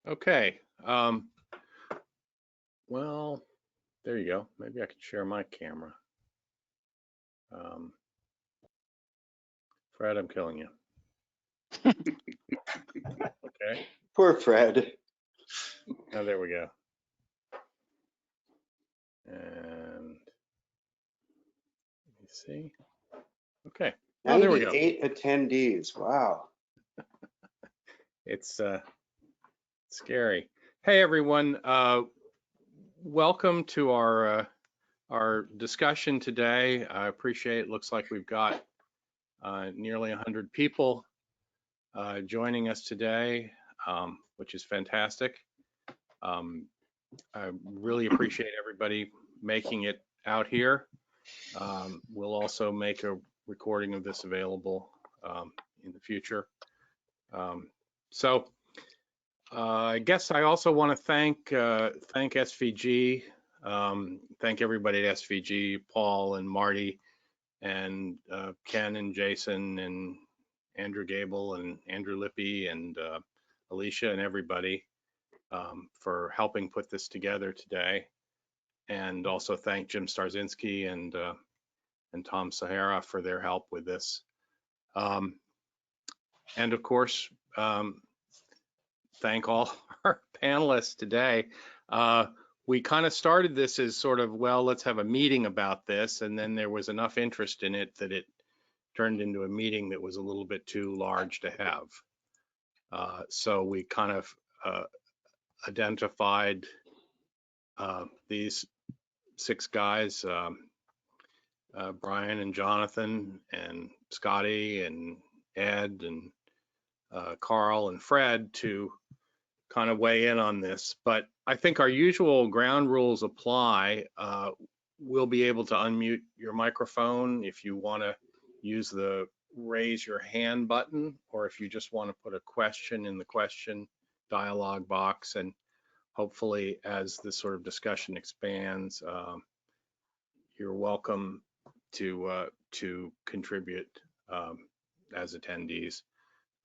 Okay. Well, there you go. Maybe I could share my camera. Fred, I'm killing you. Okay. Poor Fred. Oh, there we go. And let me see. Okay. Oh, there we go. 98 attendees. Wow. It's scary. Hey, everyone. Welcome to our discussion today. I appreciate it. Looks like we've got nearly 100 people joining us today, which is fantastic. I really appreciate everybody making it out here. We'll also make a recording of this available in the future. I guess I also want to thank SVG, thank everybody at SVG, Paul and Marty, and Ken and Jason and Andrew Gable and Andrew Lippy and Alicia and everybody for helping put this together today. And also thank Jim Starzinski and Tom Sahara for their help with this. And of course, thank all our panelists today. We kind of started this as sort of, well, let's have a meeting about this. And then there was enough interest in it that it turned into a meeting that was a little bit too large to have. So we kind of identified these 6 guys, Brian and Jonathan and Scotty and Ed and Karl and Fred to kind of weigh in on this. But I think our usual ground rules apply. We'll be able to unmute your microphone if you want to use the raise your hand button, or if you just want to put a question in the question dialog box. And hopefully as this sort of discussion expands, you're welcome to contribute as attendees.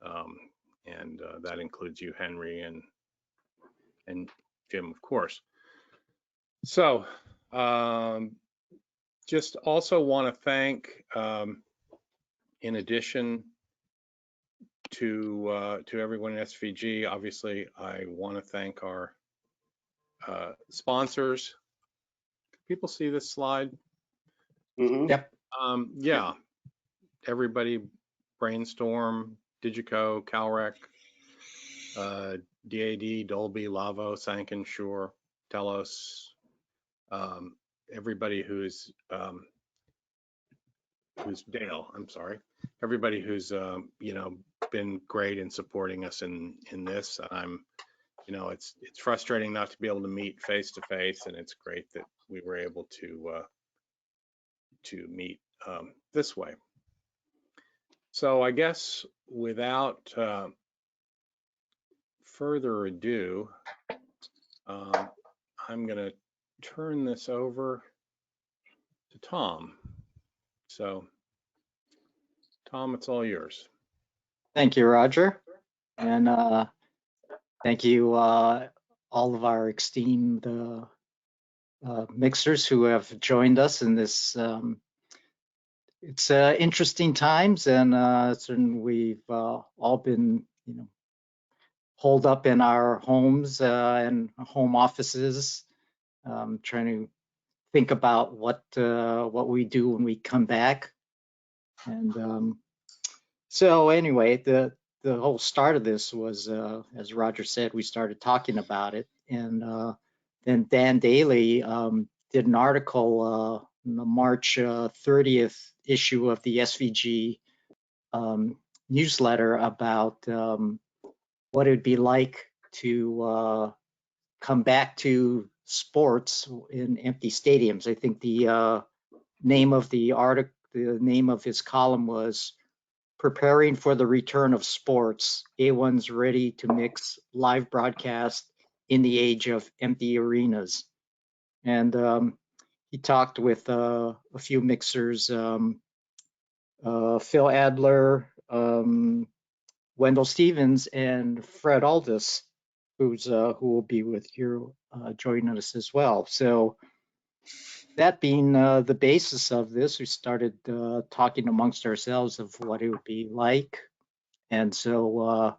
And that includes you, Henry, and Jim, of course. So just also want to thank, in addition to everyone at SVG, obviously I want to thank our sponsors. People see this slide? Mm-hmm. Yep. Yeah, everybody, Brainstorm, Digico, Calrec, DAD, Dolby, Lavo, Sanken, Shure, Telos, everybody who's Dale, I'm sorry, everybody who's you know, been great in supporting us in this. I'm, you know, it's frustrating not to be able to meet face to face, and it's great that we were able to meet this way. So I guess without further ado, I'm going to turn this over to Tom. So, Tom, it's all yours. Thank you, Roger. And thank you, all of our esteemed mixers who have joined us in this. It's interesting times, and certainly we've all been, you know, holed up in our homes and home offices, trying to think about what we do when we come back. And so anyway, the whole start of this was, as Roger said, we started talking about it, and then Dan Daly did an article in the March 30th issue of the SVG newsletter about what it would be like to come back to sports in empty stadiums. I think the name of the article, the name of his column was "Preparing for the Return of Sports, A1's Ready to Mix Live Broadcast in the Age of Empty Arenas." And he talked with a few mixers, Phil Adler, Wendell Stevens, and Fred Aldous. who will be with you joining us as well. So that being the basis of this, we started talking amongst ourselves of what it would be like. And so,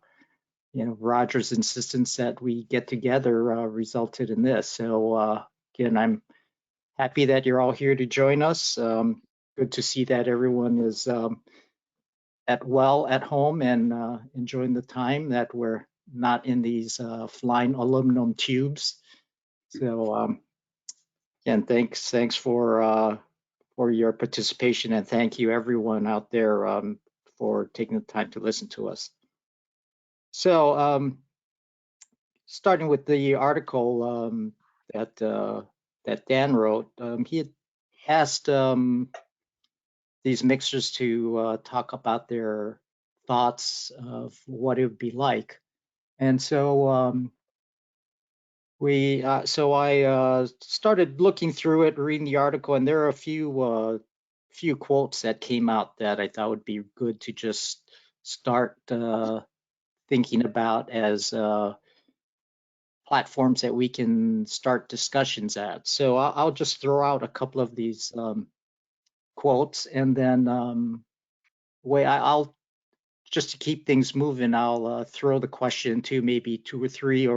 Roger's insistence that we get together resulted in this. So again, I'm happy that you're all here to join us. Good to see that everyone is at home and enjoying the time, that we're not in these flying aluminum tubes. So again, thanks for your participation, and thank you everyone out there for taking the time to listen to us. So starting with the article that Dan wrote, he had asked these mixers to talk about their thoughts of what it would be like. And so I started looking through it, reading the article, and there are a few quotes that came out that I thought would be good to just start thinking about as platforms that we can start discussions at. So I'll just throw out a couple of these quotes, and then I'll just to keep things moving, I'll throw the question to maybe two or three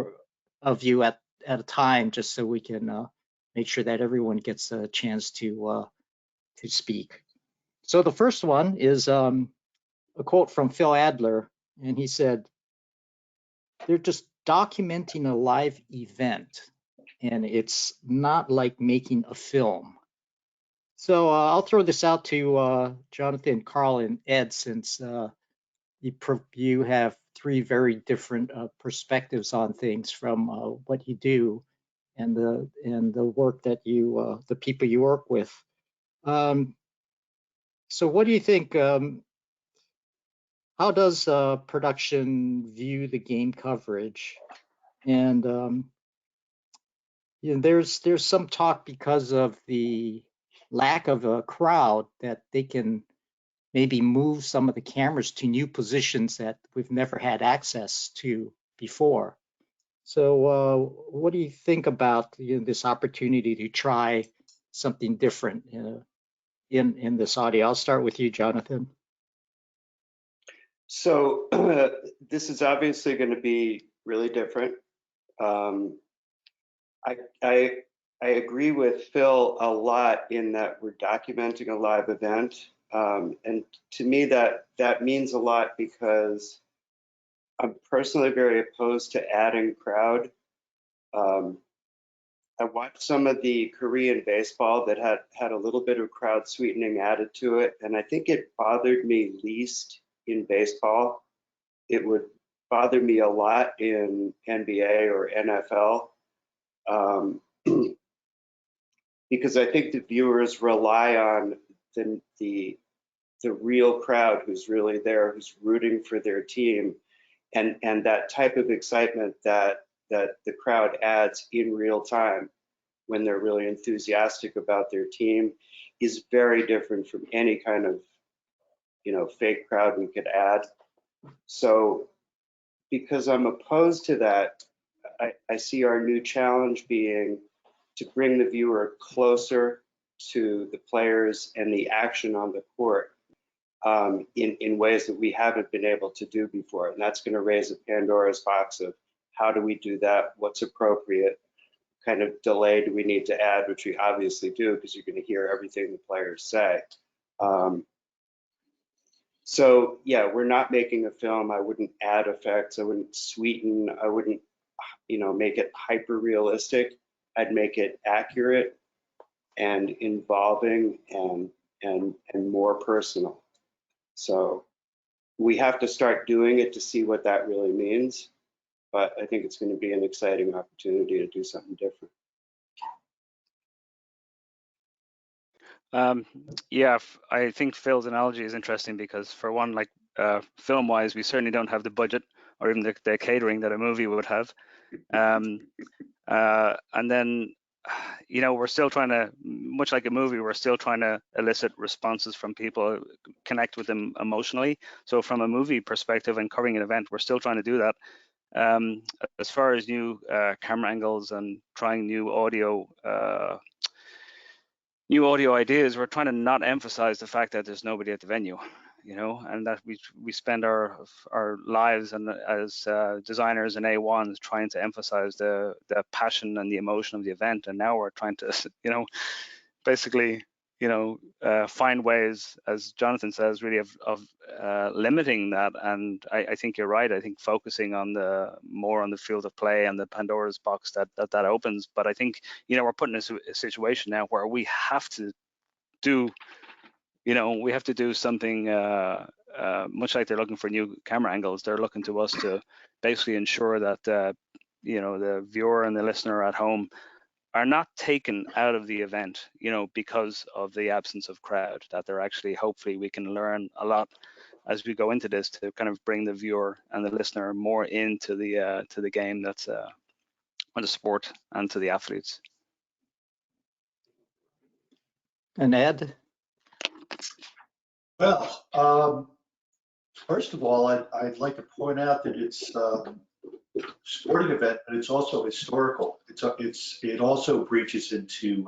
of you at a time, just so we can make sure that everyone gets a chance to speak. So the first one is a quote from Phil Adler, and he said, "They're just documenting a live event, and it's not like making a film." So I'll throw this out to Jonathan, Karl, and Ed, since you have three very different perspectives on things from what you do and the work that you the people you work with. So what do you think? How does production view the game coverage? And there's some talk, because of the lack of a crowd, that they can maybe move some of the cameras to new positions that we've never had access to before. So what do you think about this opportunity to try something different in this audio? I'll start with you, Jonathan. So this is obviously going to be really different. I agree with Phil a lot in that we're documenting a live event. And to me, that means a lot, because I'm personally very opposed to adding crowd. I watched some of the Korean baseball that had a little bit of crowd sweetening added to it, and I think it bothered me least in baseball. It would bother me a lot in NBA or NFL, because I think the viewers rely on the real crowd who's really there, who's rooting for their team, and that type of excitement that the crowd adds in real time when they're really enthusiastic about their team is very different from any kind of fake crowd we could add. So because I'm opposed to that, I see our new challenge being to bring the viewer closer to the players and the action on the court in ways that we haven't been able to do before. And that's going to raise a Pandora's box of how do we do that? What's appropriate? Kind of delay do we need to add, which we obviously do, because you're going to hear everything the players say. So yeah, we're not making a film. I wouldn't add effects. I wouldn't sweeten. I wouldn't, make it hyper realistic. I'd make it accurate and involving and more personal. So we have to start doing it to see what that really means. But I think it's going to be an exciting opportunity to do something different. Yeah, I think Phil's analogy is interesting, because for one, like film-wise, we certainly don't have the budget or even the catering that a movie would have. And then, we're still trying to, much like a movie, we're still trying to elicit responses from people, connect with them emotionally. So from a movie perspective and covering an event, we're still trying to do that. As far as new camera angles and trying new audio ideas, we're trying to not emphasize the fact that there's nobody at the venue, you know, and that we spend our lives and as designers and A1s trying to emphasize the passion and the emotion of the event, and now we're trying to, you know, basically, you know, find ways, as Jonathan says, really of limiting that. And I think you're right. I think focusing on more on the field of play and the Pandora's box that opens. But I think, you know, we're put in a situation now where we have to do, you know, we have to do something much like they're looking for new camera angles. They're looking to us to basically ensure that, you know, the viewer and the listener at home are not taken out of the event, you know, because of the absence of crowd, that they're actually, hopefully we can learn a lot as we go into this to kind of bring the viewer and the listener more into the game that's on the sport and to the athletes. And Ed? Well, first of all, I'd like to point out that it's a sporting event, but it's also historical. It also breaches into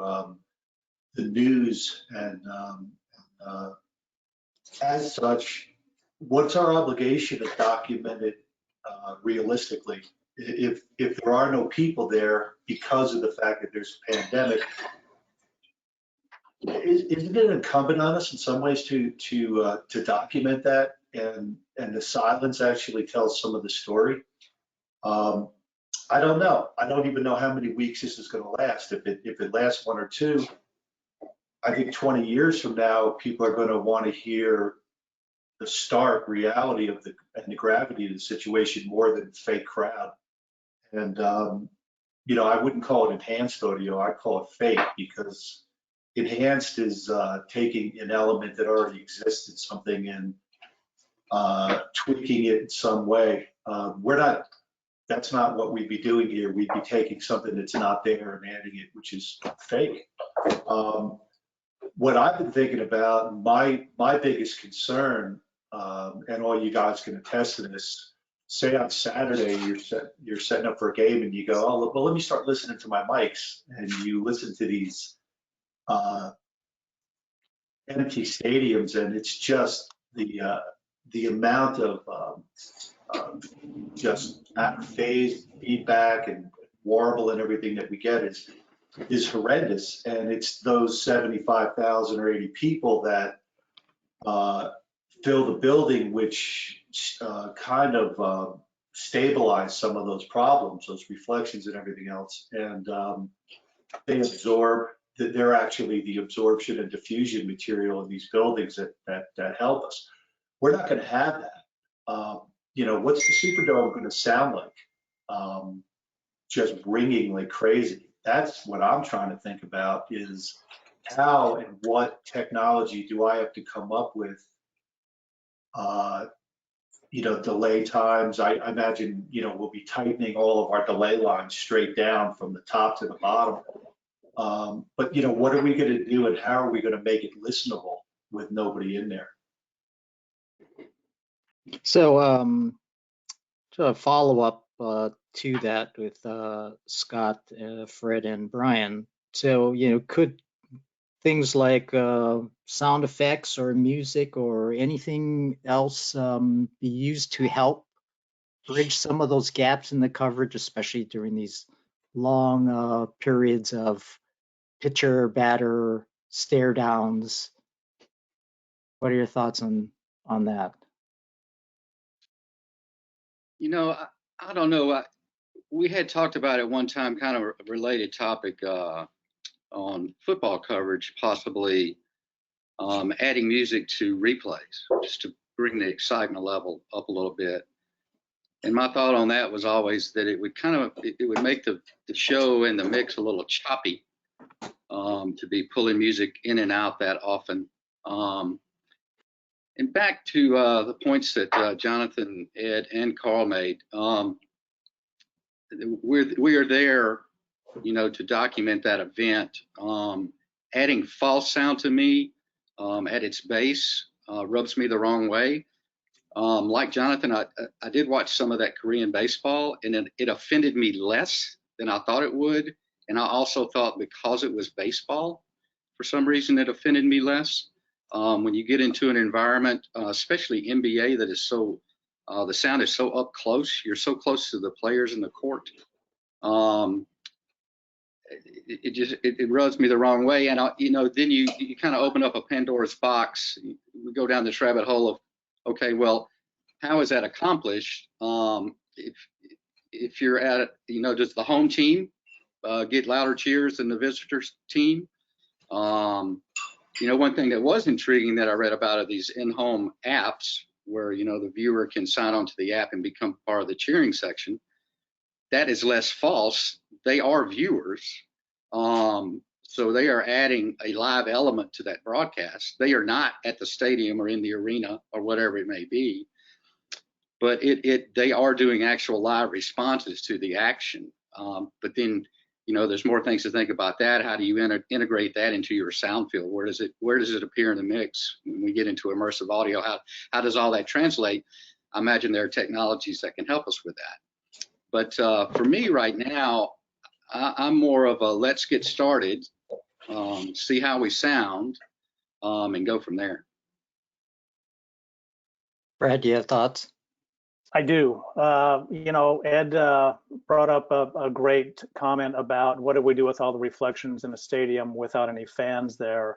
the news, and as such, what's our obligation to document it realistically? If there are no people there because of the fact that there's a pandemic, isn't it incumbent on us in some ways to document that, and the silence actually tells some of the story? I don't know. I don't even know how many weeks this is going to last. If it lasts 1 or 2, I think 20 years from now, people are going to want to hear the stark reality of and the gravity of the situation more than fake crowd. And you know, I wouldn't call it enhanced audio. I'd call it fake, because enhanced is taking an element that already exists in something and tweaking it in some way. That's not what we'd be doing here. We'd be taking something that's not there and adding it, which is fake. What I've been thinking about, my biggest concern, and all you guys can attest to this, say on Saturday you're setting up for a game and you go, oh, well, let me start listening to my mics, and you listen to these empty stadiums, and it's just the amount of just phase feedback and warble and everything that we get is horrendous. And it's those 75,000 or 80 people that fill the building, which kind of stabilize some of those problems, those reflections and everything else. And they absorb. They're actually the absorption and diffusion material in these buildings that help us. We're not going to have that. You know, what's the Superdome going to sound like? Just ringing like crazy. That's what I'm trying to think about, is how and what technology do I have to come up with? You know, delay times. I imagine, you know, we'll be tightening all of our delay lines straight down from the top to the bottom. But, you know, what are we going to do, and how are we going to make it listenable with nobody in there? So to follow up to that with Scott, Fred, and Brian. So, you know, could things like sound effects or music or anything else be used to help bridge some of those gaps in the coverage, especially during these long periods of pitcher, batter, stare downs? What are your thoughts on that? You know, I don't know. We had talked about it one time, kind of a related topic on football coverage, possibly adding music to replays, just to bring the excitement level up a little bit. And my thought on that was always that it would make the show and the mix a little choppy, to be pulling music in and out that often. And back to the points that Jonathan, Ed, and Karl made, we are there, you know, to document that event. Adding false sound to me at its base rubs me the wrong way. Like Jonathan, I did watch some of that Korean baseball, and it offended me less than I thought it would. And I also thought because it was baseball, for some reason, it offended me less. When you get into an environment, especially NBA, that is so, the sound is so up close, you're so close to the players in the court. It rubs me the wrong way. And, then you kind of open up a Pandora's box. We go down this rabbit hole of, okay, well, how is that accomplished? If you're at, does the home team get louder cheers than the visitors team? One thing that was intriguing that I read about are these in-home apps where, the viewer can sign onto the app and become part of the cheering section. That is less false. They are viewers. So they are adding a live element to that broadcast. They are not at the stadium or in the arena or whatever it may be, but they are doing actual live responses to the action. But then, there's more things to think about that. How do you integrate that into your sound field? Where does it appear in the mix? When we get into immersive audio, how does all that translate? I imagine there are technologies that can help us with that. But for me right now, I'm more of a let's get started, see how we sound, and go from there. Brad, do you have thoughts? I do. Ed brought up a great comment about what do we do with all the reflections in a stadium without any fans there.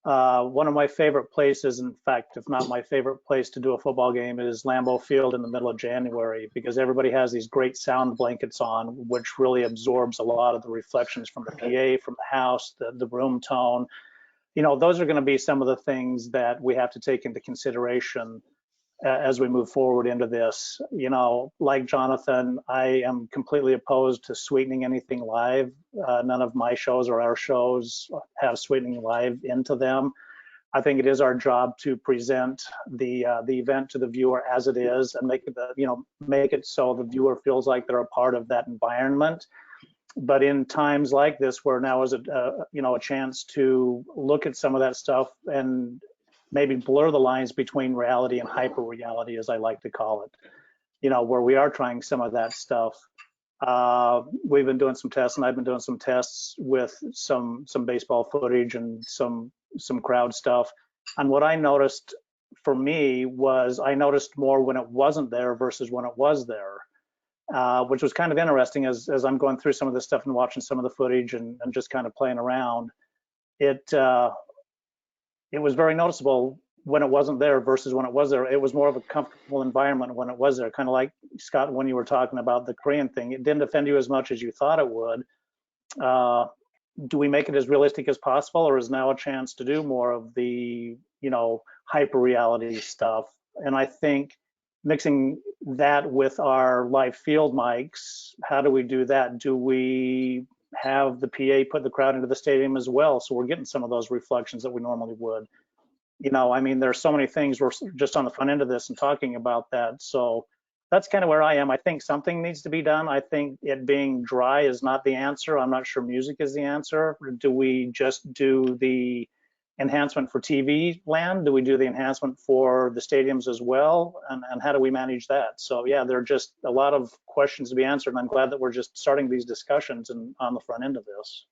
One of my favorite places, in fact, if not my favorite place to do a football game, is Lambeau Field in the middle of January, because everybody has these great sound blankets on, which really absorbs a lot of the reflections from the PA, from the house, the room tone. Those are going to be some of the things that we have to take into consideration as we move forward into this. Like Jonathan, I am completely opposed to sweetening anything live. None of my shows or our shows have sweetening live into them. I think it is our job to present the event to the viewer as it is, and make it so the viewer feels like they're a part of that environment. But in times like this, where now is a chance to look at some of that stuff and maybe blur the lines between reality and hyper reality, as I like to call it, where we are trying some of that stuff. We've been doing some tests, and I've been doing some tests with some baseball footage and some crowd stuff. And what I noticed for me was I noticed more when it wasn't there versus when it was there, which was kind of interesting as I'm going through some of this stuff and watching some of the footage and just kind of playing around. It was very noticeable when it wasn't there versus when it was there. It was more of a comfortable environment when it was there, kind of like, Scott, when you were talking about the Korean thing. It didn't offend you as much as you thought it would. Do we make it as realistic as possible, or is now a chance to do more of the, hyper reality stuff? And I think mixing that with our live field mics, how do we do that? Do we have the PA put the crowd into the stadium as well, so we're getting some of those reflections that we normally would? There's so many things. We're just on the front end of this and talking about that. So that's kind of where I am. I think something needs to be done. I think it being dry is not the answer. I'm not sure music is the answer. Do we just do the enhancement for TV land? Do we do the enhancement for the stadiums as well? And how do we manage that? So yeah, there are just a lot of questions to be answered, and I'm glad that we're just starting these discussions and on the front end of this.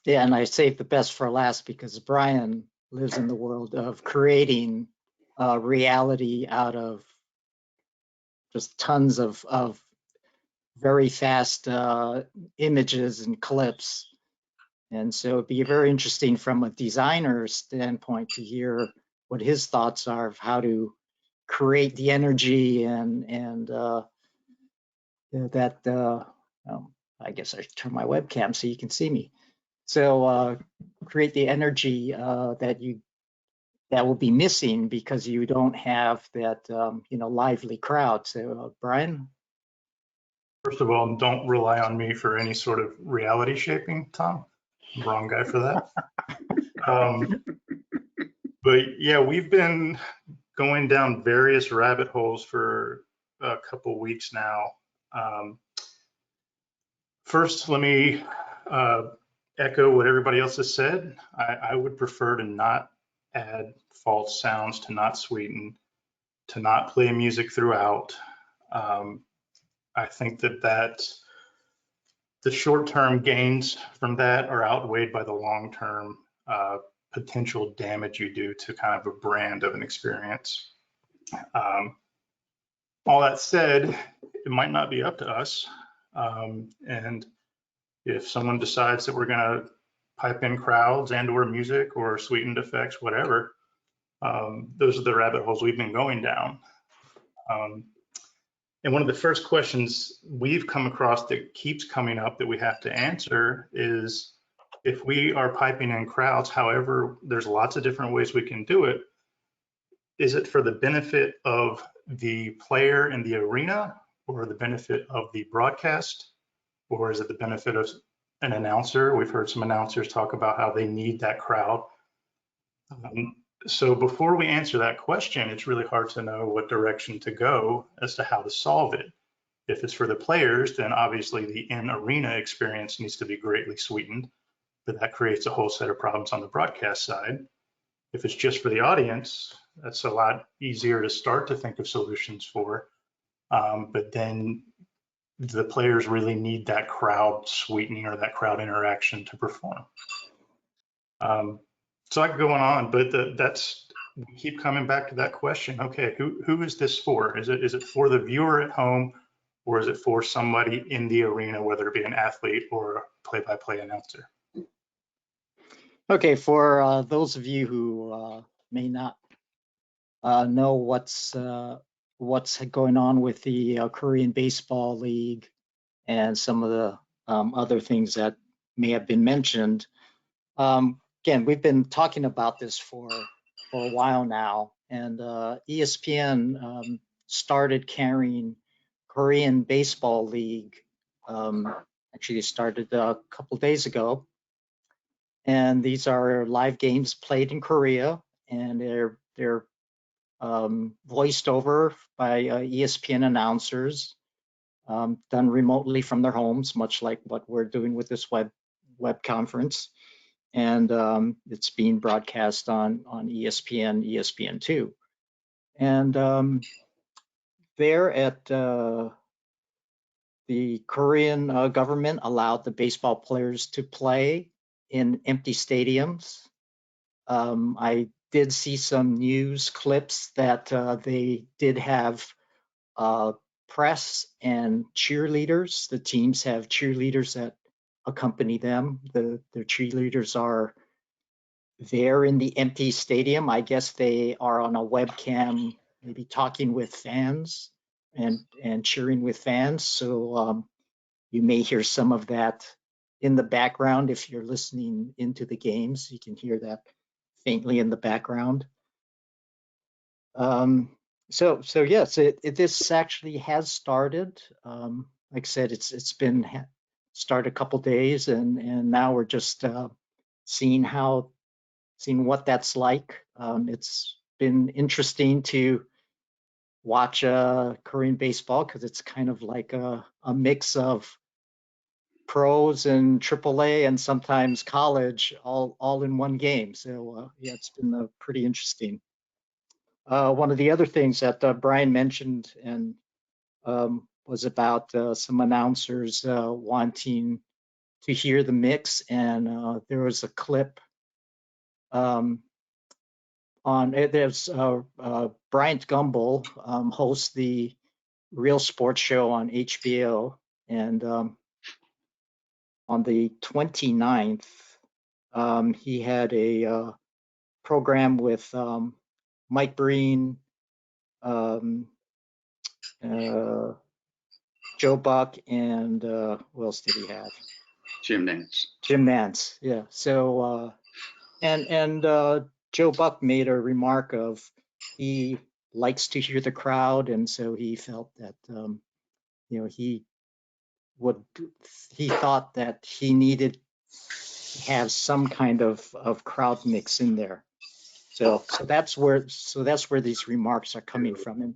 Yeah, and I saved the best for last because Brian lives in the world of creating reality out of just tons of very fast images and clips. And so it'd be very interesting from a designer standpoint to hear what his thoughts are of how to create the energy and that, I guess I should turn my webcam so you can see me. So create the energy that will be missing because you don't have that, lively crowd. So Brian? First of all, don't rely on me for any sort of reality shaping, Tom. I'm the wrong guy for that. But yeah, we've been going down various rabbit holes for a couple weeks now. First, let me echo what everybody else has said. I would prefer to not add false sounds, to not sweeten. to not play music throughout. I think that the short-term gains from that are outweighed by the long-term potential damage you do to kind of a brand of an experience. All that said, it might not be up to us. And if someone decides that we're going to pipe in crowds and or music or sweetened effects, whatever, those are the rabbit holes we've been going down. And one of the first questions we've come across that keeps coming up that we have to answer is, if we are piping in crowds, however, there's lots of different ways we can do it, is it for the benefit of the player in the arena, or the benefit of the broadcast, or is it the benefit of an announcer? We've heard some announcers talk about how they need that crowd. So before we answer that question, it's really hard to know what direction to go as to how to solve it. If it's for the players, then obviously the in-arena experience needs to be greatly sweetened, but that creates a whole set of problems on the broadcast side. If it's just for the audience, that's a lot easier to start to think of solutions for. But then the players really need that crowd sweetening or that crowd interaction to perform. So I could go on, but we keep coming back to that question. Okay, who is this for? Is it for the viewer at home, or is it for somebody in the arena, whether it be an athlete or a play-by-play announcer? Okay, for those of you who may not know what's going on with the Korean Baseball League and some of the other things that may have been mentioned. Again, we've been talking about this for a while now, and ESPN started carrying Korean Baseball League. Actually, it started a couple days ago, and these are live games played in Korea, and they're voiced over by ESPN announcers, done remotely from their homes, much like what we're doing with this web conference. And it's being broadcast on ESPN, ESPN2. And there at the Korean government allowed the baseball players to play in empty stadiums. I did see some news clips that they did have press and cheerleaders. The teams have cheerleaders that accompany them. Their cheerleaders are there in the empty stadium. I guess they are on a webcam, maybe talking with fans and cheering with fans. So you may hear some of that in the background. If you're listening into the games, you can hear that faintly in the background. So yes, this actually has started. Like I said, it's been started a couple days, and now we're just seeing what that's like. It's been interesting to watch Korean baseball, because it's kind of like a mix of pros and AAA and sometimes college all in one game. So yeah, it's been pretty interesting. One of the other things that Brian mentioned and was about some announcers wanting to hear the mix, and there was a clip there's Bryant Gumbel hosts the Real Sports Show on HBO, and on the 29th, he had a program with Mike Breen, Joe Buck, and who else did he have? Jim Nance. Jim Nance, yeah. So and Joe Buck made a remark of he likes to hear the crowd, and so he felt that he thought that he needed to have some kind of crowd mix in there. So that's where these remarks are coming from, and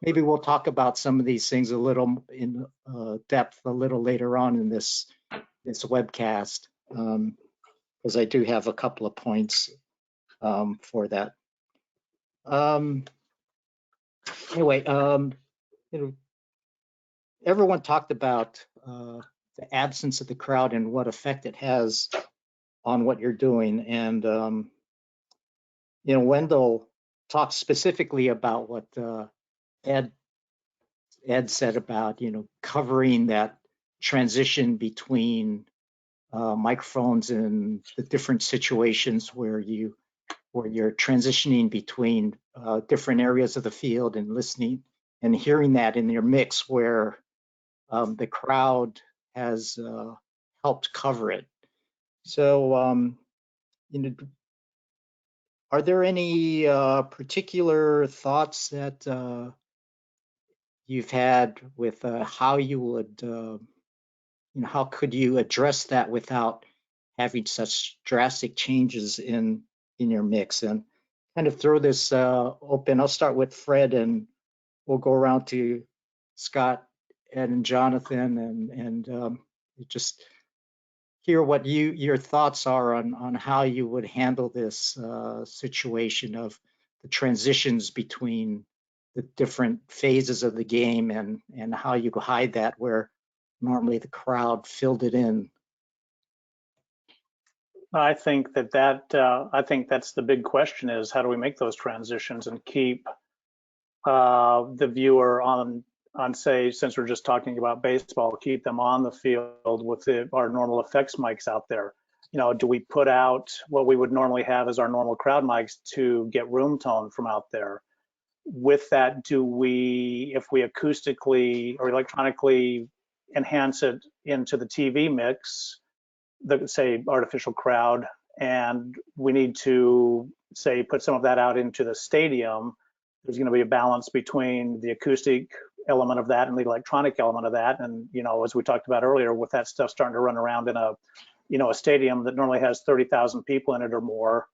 maybe we'll talk about some of these things a little in depth a little later on in this webcast, because I do have a couple of points for that. Anyway, everyone talked about the absence of the crowd and what effect it has on what you're doing. And, Wendell talked specifically about what Ed said about, covering that transition between microphones and the different situations where you're transitioning between different areas of the field and listening and hearing that in your mix where the crowd has helped cover it. So, are there any particular thoughts that you've had with how you would, how could you address that without having such drastic changes in your mix? And kind of throw this open. I'll start with Fred, and we'll go around to Scott, Ed, and Jonathan, and just hear what your thoughts are on how you would handle this situation of the transitions between the different phases of the game and how you hide that where normally the crowd filled it in. I think I think that's the big question, is how do we make those transitions and keep the viewer on, say, since we're just talking about baseball, keep them on the field with our normal effects mics out there. Do we put out what we would normally have as our normal crowd mics to get room tone from out there? With that, if we acoustically or electronically enhance it into the TV mix, the, say, artificial crowd, and we need to, say, put some of that out into the stadium, there's going to be a balance between the acoustic element of that and the electronic element of that. And, as we talked about earlier, with that stuff starting to run around in a stadium that normally has 30,000 people in it or more,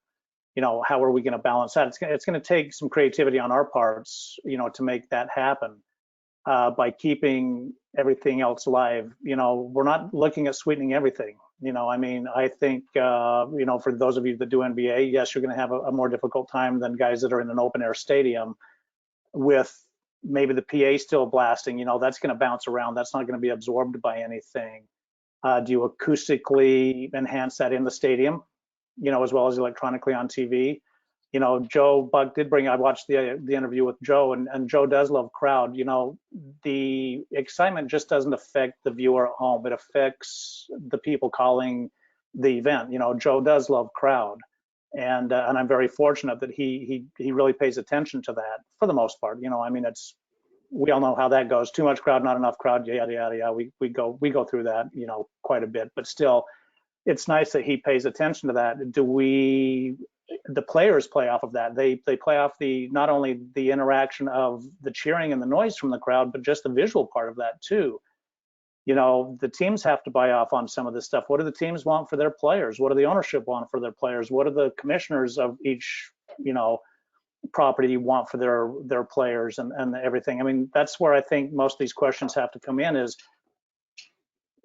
how are we going to balance that? It's going to take some creativity on our parts, to make that happen. By keeping everything else live, we're not looking at sweetening everything. I think, for those of you that do NBA, yes, you're going to have a more difficult time than guys that are in an open air stadium with maybe the PA still blasting. That's going to bounce around. That's not going to be absorbed by anything. Do you acoustically enhance that in the stadium, as well as electronically on TV? Joe Buck did I watched the interview with Joe, and Joe does love crowd. The excitement just doesn't affect the viewer at home. It affects the people calling the event. Joe does love crowd, and I'm very fortunate that he really pays attention to that for the most part. We all know how that goes. Too much crowd, not enough crowd, yada yada yada. We go through that, quite a bit. But still, it's nice that he pays attention to that. The players play off of that. They play off not only the interaction of the cheering and the noise from the crowd, but just the visual part of that too. The teams have to buy off on some of this stuff. What do the teams want for their players? What do the ownership want for their players? What do the commissioners of each, property want for their players and everything? That's where I think most of these questions have to come in, is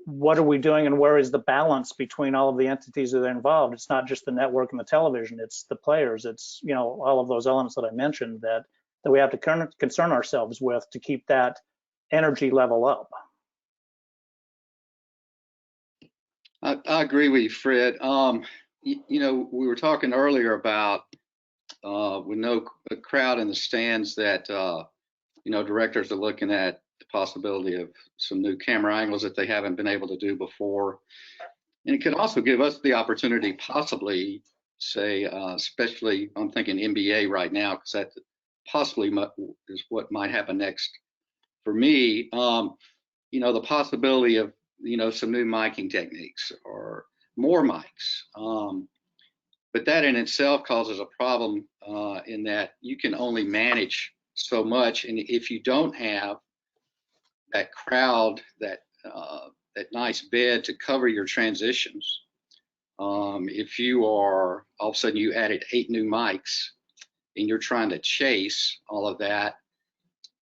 what are we doing and where is the balance between all of the entities that are involved? It's not just the network and the television, it's the players, it's, all of those elements that I mentioned that we have to concern ourselves with to keep that energy level up. I agree with you, Fred. We were talking earlier about with no crowd in the stands that, directors are looking at the possibility of some new camera angles that they haven't been able to do before. And it could also give us the opportunity, possibly, say, especially I'm thinking NBA right now, because that possibly is what might happen next for me. The possibility of, some new miking techniques or more mics. But that in itself causes a problem in that you can only manage so much. And if you don't have that crowd, that nice bed to cover your transitions, if you are, all of a sudden you added 8 new mics and you're trying to chase all of that,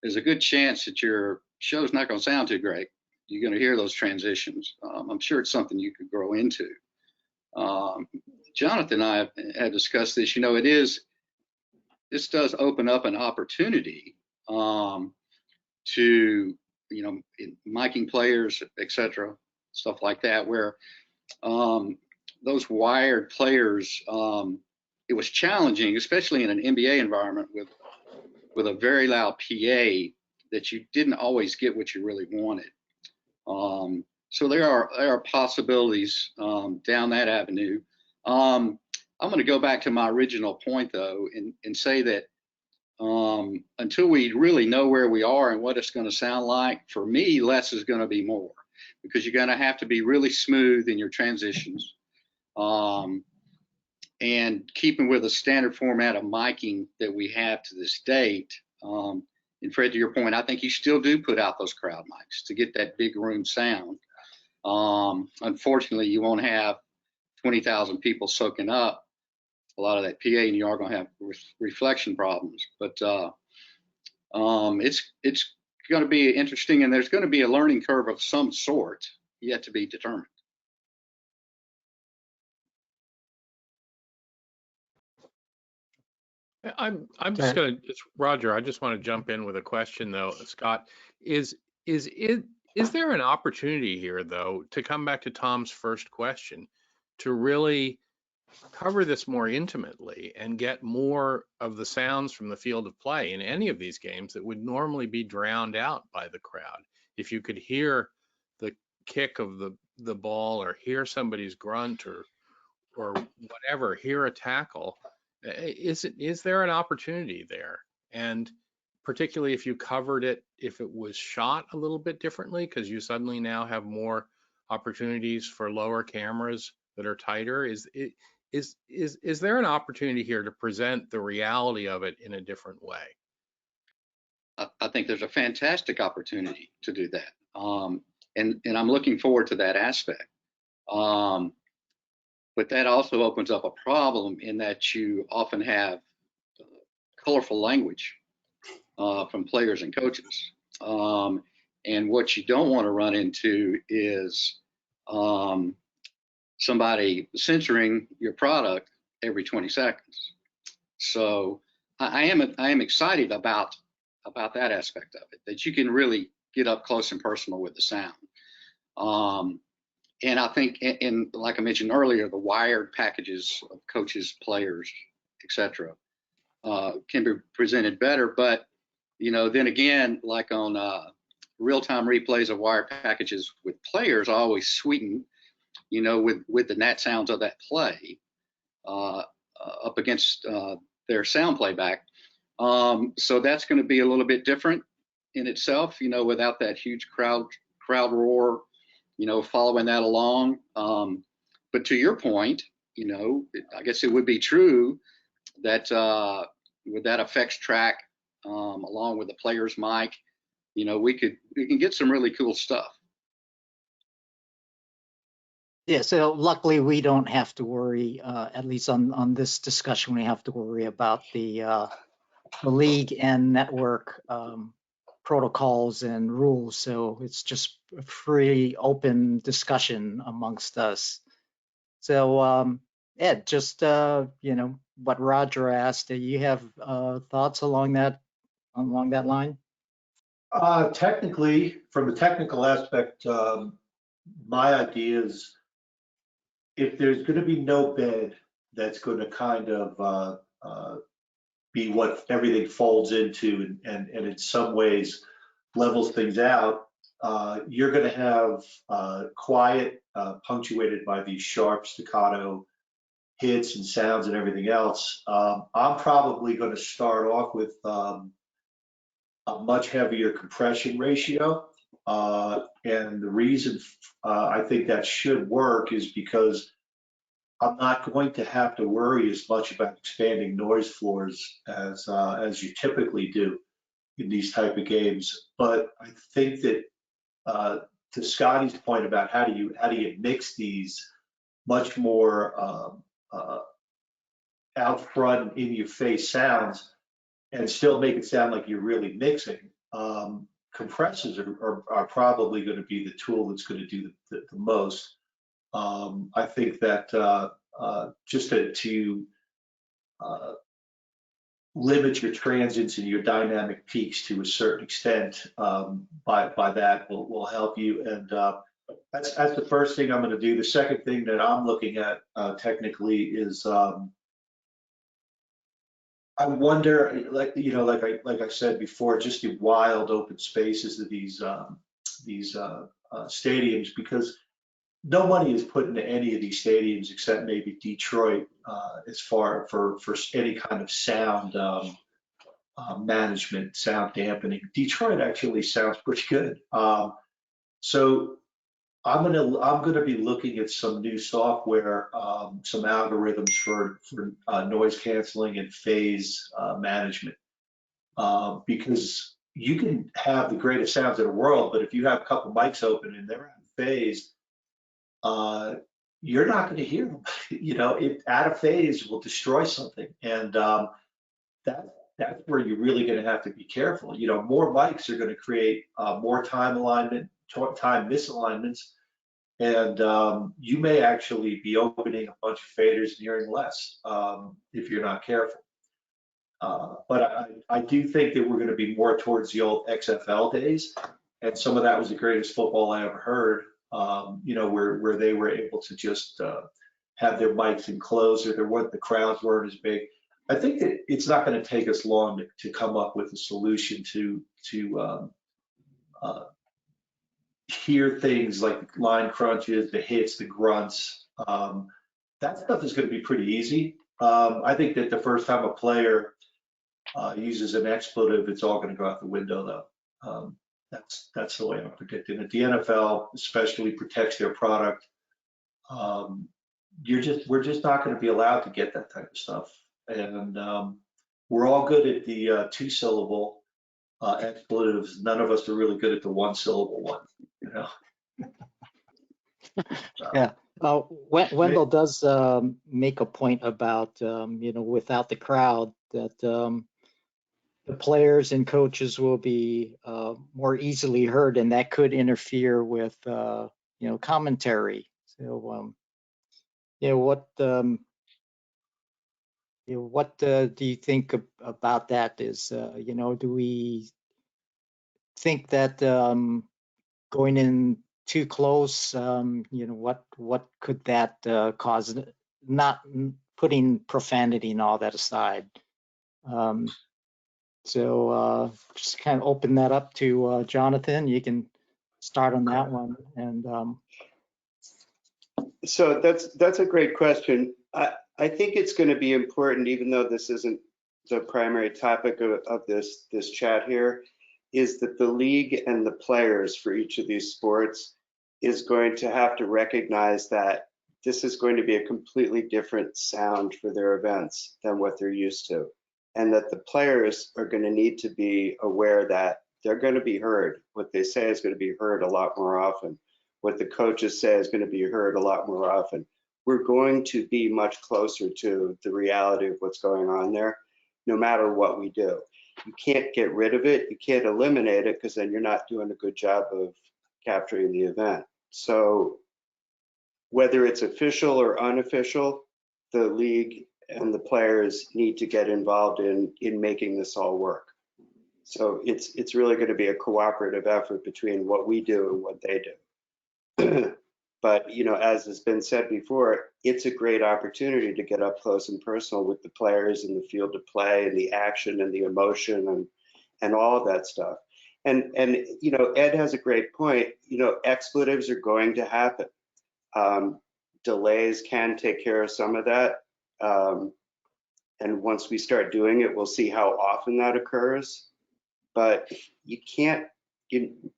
there's a good chance that your show's not going to sound too great. You're going to hear those transitions. I'm sure it's something you could grow into. Jonathan and I have discussed this. This does open up an opportunity to, you know, miking players, etc., stuff like that, where those wired players, it was challenging, especially in an NBA environment with a very loud PA, that you didn't always get what you really wanted. So there are possibilities down that avenue. I'm going to go back to my original point, though, and say that until we really know where we are and what it's going to sound like, for me, less is going to be more, because you're going to have to be really smooth in your transitions, and keeping with a standard format of miking that we have to this date. And Fred, to your point, I think you still do put out those crowd mics to get that big room sound. Unfortunately, you won't have 20,000 people soaking up a lot of that PA, and you are going to have reflection problems. But it's going to be interesting, and there's going to be a learning curve of some sort yet to be determined. I'm just gonna, it's Roger. I just want to jump in with a question though, Scott. Is there an opportunity here though to come back to Tom's first question, to really cover this more intimately and get more of the sounds from the field of play in any of these games that would normally be drowned out by the crowd? If you could hear the kick of the ball, or hear somebody's grunt, or whatever, hear a tackle. Is there an opportunity there? And particularly if you covered it, if it was shot a little bit differently, because you suddenly now have more opportunities for lower cameras that are tighter. Is there an opportunity here to present the reality of it in a different way? I think there's a fantastic opportunity to do that, and I'm looking forward to that aspect. But that also opens up a problem in that you often have colorful language from players and coaches. And what you don't want to run into is somebody censoring your product every 20 seconds. So I am excited about that aspect of it, that you can really get up close and personal with the sound. And I think, and like I mentioned earlier, the wired packages of coaches, players, etc., can be presented better. But, you know, then again, like on real-time replays of wired packages with players, I always sweeten, you know, with the nat sounds of that play up against their sound playback. So that's going to be a little bit different in itself, you know, without that huge crowd roar, you know, following that along. But to your point, you know, I guess it would be true that with that effects track, along with the player's mic, you know, we can get some really cool stuff. Yeah, so luckily we don't have to worry, at least on this discussion, we have to worry about the league and network protocols and rules. So it's just a free, open discussion amongst us. So Ed, just you know, what Roger asked, do you have thoughts along that line? Technically, from a technical aspect, my idea is if there's going to be no bed that's going to kind of be what everything folds into, and in some ways levels things out, you're going to have quiet, punctuated by these sharp staccato hits and sounds and everything else. I'm probably going to start off with a much heavier compression ratio. And the reason I think that should work is because I'm not going to have to worry as much about expanding noise floors as you typically do in these type of games. But I think that to Scotty's point about how do you mix these much more out front, in your face sounds and still make it sound like you're really mixing. Compressors are probably going to be the tool that's going to do the most. I think that just to limit your transients and your dynamic peaks to a certain extent. By that will help you. And that's the first thing I'm going to do. The second thing that I'm looking at technically is I wonder, like I said before, just the wild open spaces of these stadiums, because no money is put into any of these stadiums except maybe Detroit, as far for any kind of sound management, sound dampening. Detroit actually sounds pretty good. So I'm gonna be looking at some new software, some algorithms for noise canceling and phase management, because you can have the greatest sounds in the world, but if you have a couple mics open and they're out of phase, you're not going to hear them. Out of phase will destroy something, and that's where you're really going to have to be careful. More mics are going to create more time misalignments, and you may actually be opening a bunch of faders and hearing less if you're not careful. But I do think that we're going to be more towards the old XFL days, and some of that was the greatest football I ever heard. Where they were able to just have their mics enclosed, or the crowds weren't as big. I think that it's not going to take us long to come up with a solution to hear things like line crunches, the hits, the grunts. That stuff is going to be pretty easy. I think that the first time a player uses an expletive, it's all going to go out the window, though. That's the way I'm predicting it. The NFL especially protects their product. We're just not going to be allowed to get that type of stuff. And we're all good at the 2-syllable expletives. None of us are really good at the 1-syllable one. Yeah. Wendell does make a point about without the crowd, that the players and coaches will be more easily heard, and that could interfere with commentary. So what do you think about that? Is do we think that going in too close, what could that cause? Not putting profanity and all that aside. So just kind of open that up to Jonathan. You can start on that one. And so that's a great question. I think it's going to be important, even though this isn't the primary topic of this chat here, is that the league and the players for each of these sports is going to have to recognize that this is going to be a completely different sound for their events than what they're used to. And that the players are going to need to be aware that they're going to be heard. What they say is going to be heard a lot more often. What the coaches say is going to be heard a lot more often. We're going to be much closer to the reality of what's going on there, no matter what we do. You can't get rid of it. You can't eliminate it, because then you're not doing a good job of capturing the event. So whether it's official or unofficial, the league and the players need to get involved in making this all work. So it's really going to be a cooperative effort between what we do and what they do. But as has been said before, it's a great opportunity to get up close and personal with the players in the field of play, and the action and the emotion and all of that stuff. And Ed has a great point. Expletives are going to happen. Delays can take care of some of that. And once we start doing it, we'll see how often that occurs. But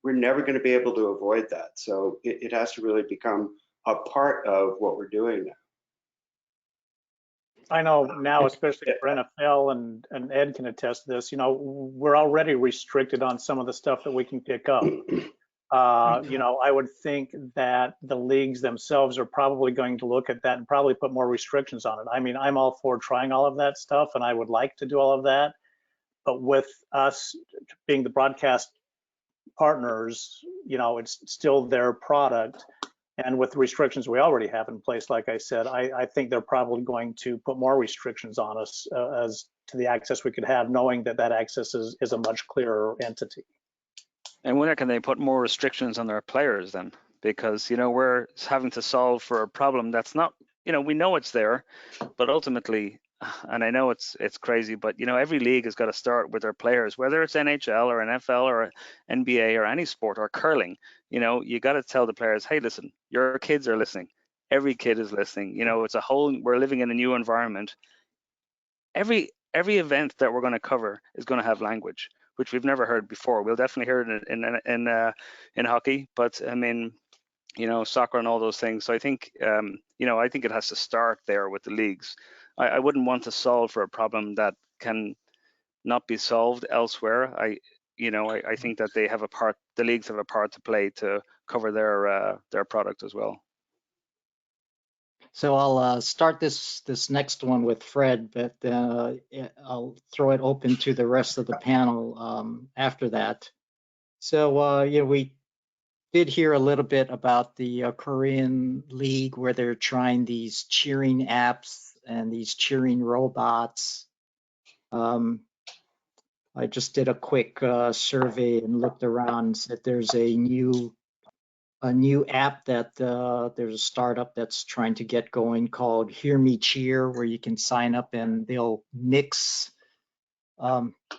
we're never going to be able to avoid that. So it has to really become a part of what we're doing now. I know now, especially for NFL, and Ed can attest to this, we're already restricted on some of the stuff that we can pick up. I would think that the leagues themselves are probably going to look at that and probably put more restrictions on it. I mean, I'm all for trying all of that stuff, and I would like to do all of that. But with us being the broadcast partners, it's still their product. And with the restrictions we already have in place, like I said, I think they're probably going to put more restrictions on us as to the access we could have, knowing that that access is a much clearer entity. And when can they put more restrictions on their players then? Because, you know, we're having to solve for a problem that's not, you know, we know it's there, but ultimately, and I know it's crazy, but, you know, every league has got to start with their players, whether it's NHL or NFL or NBA or any sport or curling. You know, you got to tell the players, hey, listen, your kids are listening. Every kid is listening. You know, we're living in a new environment. Every event that we're going to cover is going to have language, which we've never heard before. We'll definitely hear it in hockey, but I mean, you know, soccer and all those things. So I think, you know, I think it has to start there with the leagues. I wouldn't want to solve for a problem that can not be solved elsewhere. I think that the leagues have a part to play to cover their product as well. So I'll start this next one with Fred, but I'll throw it open to the rest of the panel after that. So you know, we did hear a little bit about the Korean League where they're trying these cheering apps and these cheering robots. I just did a quick survey and looked around and said there's a new app that there's a startup that's trying to get going called Hear Me Cheer, where you can sign up and they'll mix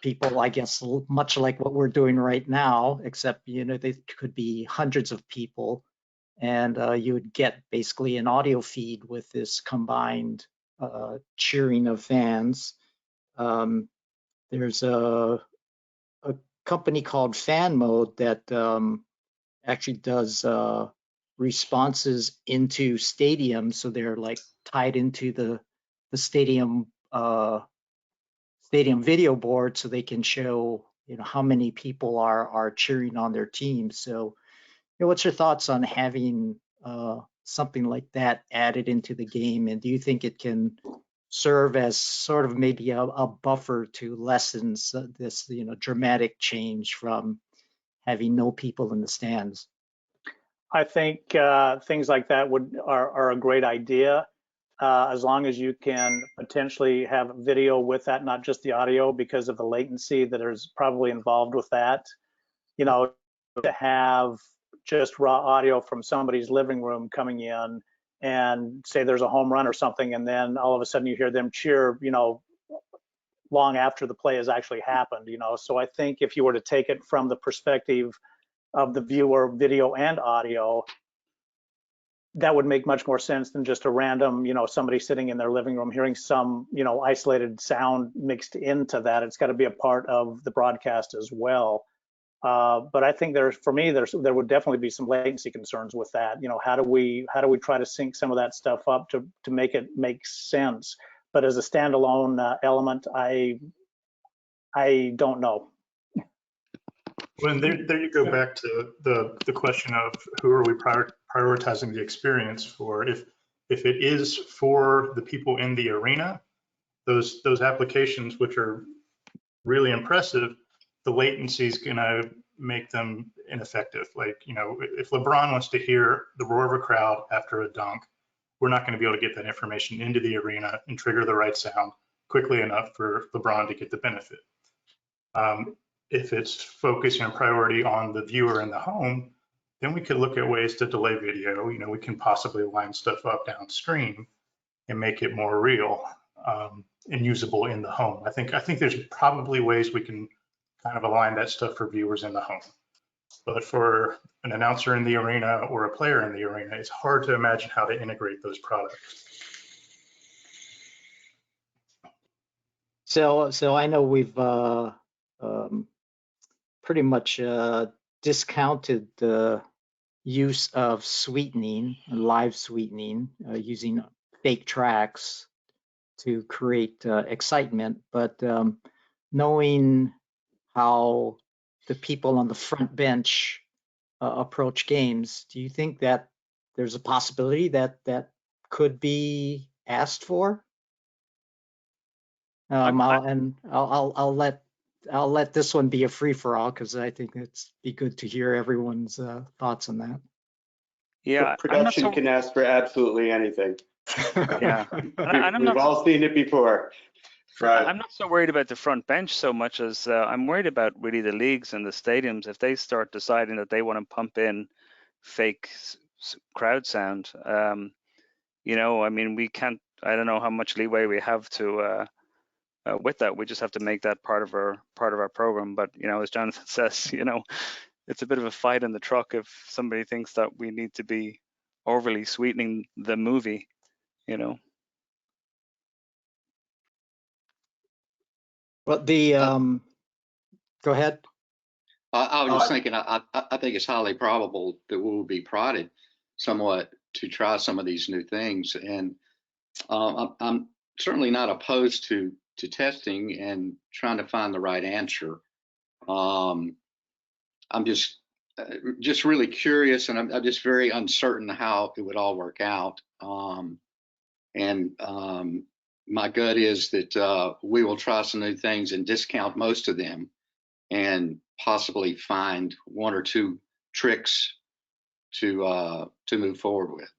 people, I guess, much like what we're doing right now, except, you know, they could be hundreds of people, and you would get basically an audio feed with this combined cheering of fans. There's a company called Fan Mode that actually does responses into stadiums, so they're like tied into the stadium video board, so they can show, you know, how many people are cheering on their team. So, you know, what's your thoughts on having something like that added into the game, and do you think it can serve as sort of maybe a buffer to lessen this, you know, dramatic change from having no people in the stands? I think things like that are a great idea, as long as you can potentially have video with that, not just the audio, because of the latency that is probably involved with that. You know, to have just raw audio from somebody's living room coming in and say there's a home run or something, and then all of a sudden you hear them cheer, you know, long after the play has actually happened, you know. So I think if you were to take it from the perspective of the viewer, video and audio, that would make much more sense than just a random, you know, somebody sitting in their living room hearing some, you know, isolated sound mixed into that. It's got to be a part of the broadcast as well. But I think there would definitely be some latency concerns with that. You know, how do we try to sync some of that stuff up to make it make sense? But as a standalone element, I don't know. Well, there you go back to the question of who are we prioritizing the experience for. If it is for the people in the arena, those applications, which are really impressive, the latency is going to make them ineffective. Like, you know, if LeBron wants to hear the roar of a crowd after a dunk, we're not going to be able to get that information into the arena and trigger the right sound quickly enough for LeBron to get the benefit. If it's focusing on priority on the viewer in the home, then we could look at ways to delay video. You know, we can possibly line stuff up downstream and make it more real and usable in the home. I think there's probably ways we can kind of align that stuff for viewers in the home. But for an announcer in the arena or a player in the arena, it's hard to imagine how to integrate those products. So I know we've pretty much discounted the use of sweetening, live sweetening, using fake tracks to create excitement. But knowing how the people on the front bench approach games, do you think that there's a possibility that could be asked for? I'll let this one be a free for all, because I think it's be good to hear everyone's thoughts on that. Yeah, Production can ask for absolutely anything. Yeah, and We've all seen it before. Right. I'm not so worried about the front bench so much as I'm worried about really the leagues and the stadiums. If they start deciding that they want to pump in fake crowd sound, you know, I mean, we can't. I don't know how much leeway we have to with that. We just have to make that part of our program. But you know, as Jonathan says, you know, it's a bit of a fight in the truck if somebody thinks that we need to be overly sweetening the movie, you know. Well, go ahead. I was just thinking, I think it's highly probable that we will be prodded somewhat to try some of these new things. And I'm certainly not opposed to testing and trying to find the right answer. I'm just really curious, and I'm just very uncertain how it would all work out. My gut is that we will try some new things and discount most of them, and possibly find one or two tricks to move forward with.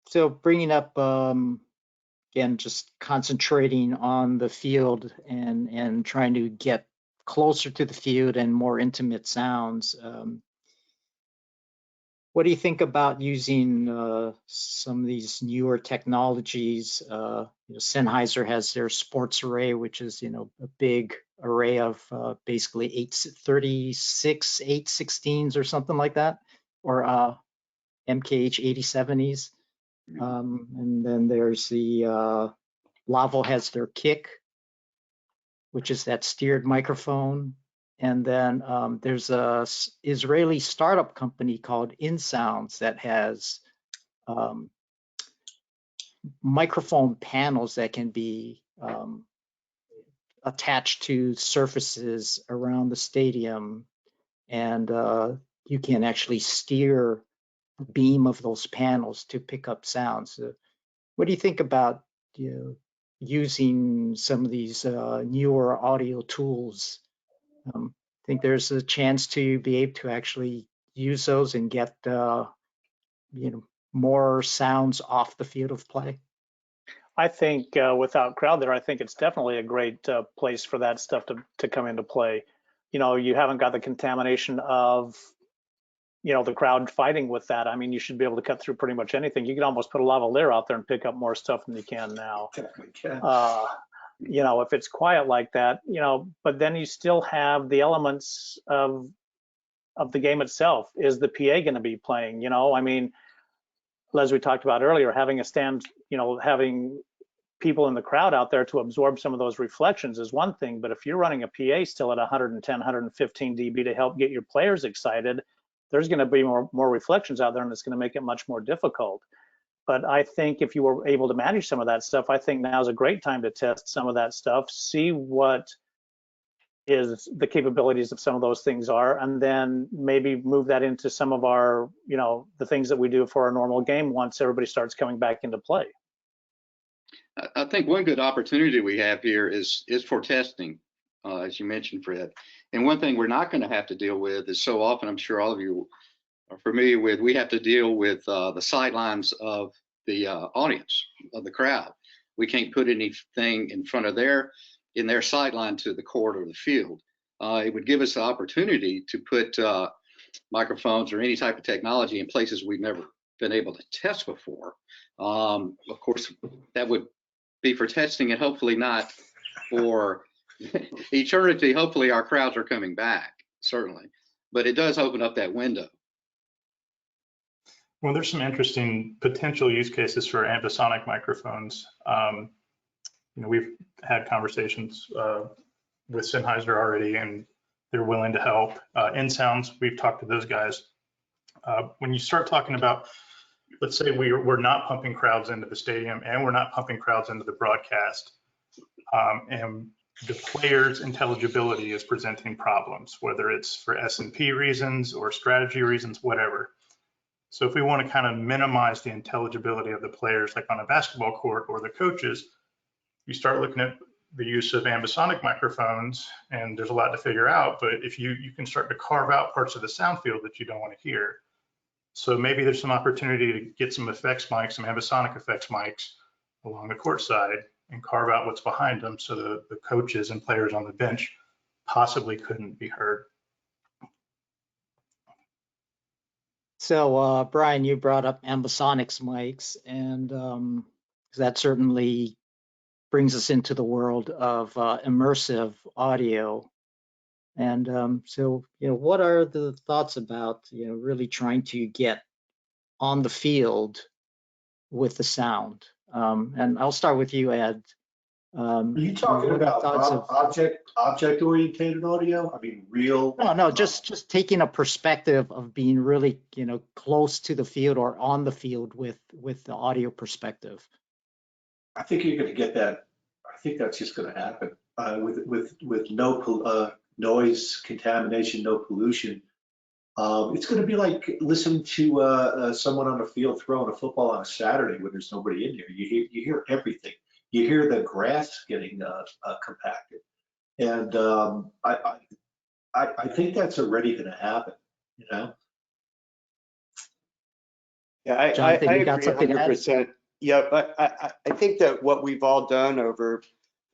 So bringing up again, just concentrating on the field and trying to get closer to the field and more intimate sounds. What do you think about using some of these newer technologies? You know, Sennheiser has their sports array, which is, you know, a big array of basically 836, 816s or something like that, or MKH 8070s. And then there's the Lavo has their Kick, which is that steered microphone. And then there's a Israeli startup company called InSounds that has microphone panels that can be attached to surfaces around the stadium, and you can actually steer the beam of those panels to pick up sounds. What do you think about, you know, using some of these newer audio tools? Think there's a chance to be able to actually use those and get you know, more sounds off the field of play? I think without crowd there, I think it's definitely a great place for that stuff to come into play. You know, you haven't got the contamination of, you know, the crowd fighting with that. I mean, you should be able to cut through pretty much anything. You can almost put a lavalier out there and pick up more stuff than you can now. You know, if it's quiet like that, you know, but then you still have the elements of the game itself. Is the PA going to be playing? You know, I mean, as we talked about earlier, having a stand, you know, having people in the crowd out there to absorb some of those reflections is one thing, but if you're running a PA still at 110, 115 dB to help get your players excited, there's going to be more reflections out there, and it's going to make it much more difficult. But I think if you were able to manage some of that stuff, I think now's a great time to test some of that stuff, see what is the capabilities of some of those things are, and then maybe move that into some of our, you know, the things that we do for our normal game once everybody starts coming back into play. I think one good opportunity we have here is for testing, as you mentioned, Fred. And one thing we're not going to have to deal with is, so often, I'm sure all of you are familiar with, we have to deal with the sidelines of the audience, of the crowd. We can't put anything in front of their sideline to the court or the field. It would give us the opportunity to put microphones or any type of technology in places we've never been able to test before. Of course, that would be for testing and hopefully not for eternity. Hopefully our crowds are coming back, certainly. But it does open up that window. Well, there's some interesting potential use cases for ambisonic microphones. You know, we've had conversations with Sennheiser already, and they're willing to help. InSounds, we've talked to those guys. When you start talking about, let's say we're not pumping crowds into the stadium and we're not pumping crowds into the broadcast, and the players' intelligibility is presenting problems, whether it's for S&P reasons or strategy reasons, whatever. So if we want to kind of minimize the intelligibility of the players, like on a basketball court or the coaches, you start looking at the use of ambisonic microphones, and there's a lot to figure out, but if you can start to carve out parts of the sound field that you don't want to hear. So maybe there's some opportunity to get some effects mics, some ambisonic effects mics along the court side and carve out what's behind them so the coaches and players on the bench possibly couldn't be heard. So, Brian, you brought up Ambisonics mics, and that certainly brings us into the world of immersive audio. And so, what are the thoughts about, really trying to get on the field with the sound? And I'll start with you, Ed. Are you talking about object-oriented audio? I mean, real? No, just taking a perspective of being really, close to the field or on the field with the audio perspective. I think you're going to get that. I think that's just going to happen with no noise contamination, no pollution. It's going to be like listening to someone on the field throwing a football on a Saturday when there's nobody in there. You hear everything. You hear the grass getting compacted, and I think that's already going to happen. Yeah, Jonathan, I you got agree something to add? 100%. Yeah, but I think that what we've all done over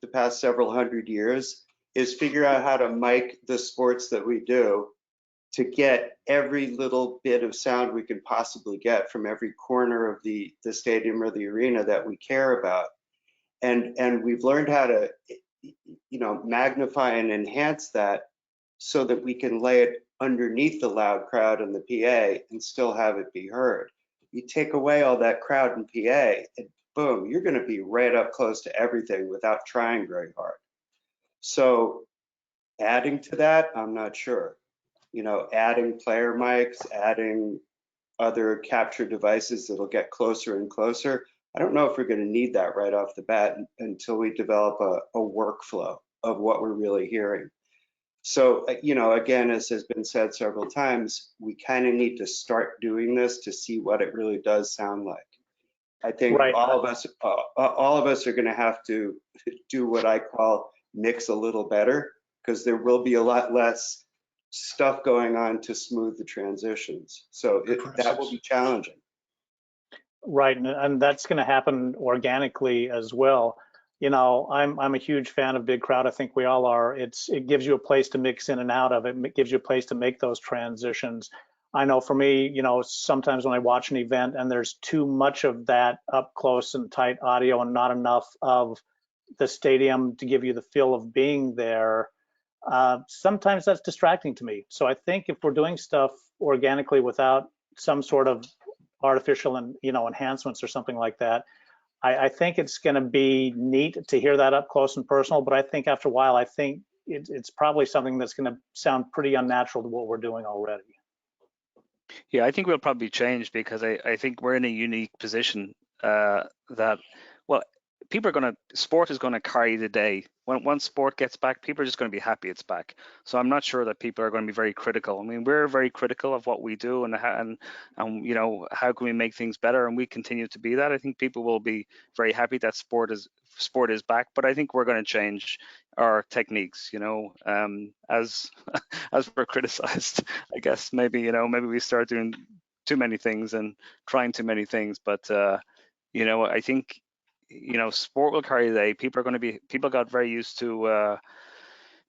the past several hundred years is figure out how to mic the sports that we do to get every little bit of sound we can possibly get from every corner of the stadium or the arena that we care about. And we've learned how to, magnify and enhance that so that we can lay it underneath the loud crowd and the PA and still have it be heard. You take away all that crowd and PA, and boom, you're going to be right up close to everything without trying very hard. So adding to that, I'm not sure. Adding player mics, adding other capture devices that'll get closer and closer. I don't know if we're going to need that right off the bat until we develop a workflow of what we're really hearing. So, again, as has been said several times, we kind of need to start doing this to see what it really does sound like. I think Right. all of us are going to have to do what I call mix a little better, because there will be a lot less stuff going on to smooth the transitions. So that will be challenging. Right, and that's going to happen organically as well. I'm a huge fan of big crowd. I think we all are. It gives you a place to mix in and out of it. It gives you a place to make those transitions. I know for me, sometimes when I watch an event and there's too much of that up close and tight audio and not enough of the stadium to give you the feel of being there, sometimes that's distracting to me. So I think if we're doing stuff organically without some sort of artificial and enhancements or something like that, I think it's going to be neat to hear that up close and personal. But I think after a while, I think it's probably something that's going to sound pretty unnatural to what we're doing already. Yeah, I think we'll probably change because I think we're in a unique position that, well, sport is going to carry the day. Once sport gets back, people are just going to be happy it's back. So I'm not sure that people are going to be very critical. I mean, we're very critical of what we do and how can we make things better, and we continue to be that. I think people will be very happy that sport is back, but I think we're going to change our techniques, as we're criticized. I guess maybe we start doing too many things and trying too many things, but I think sport will carry the day. People got very used to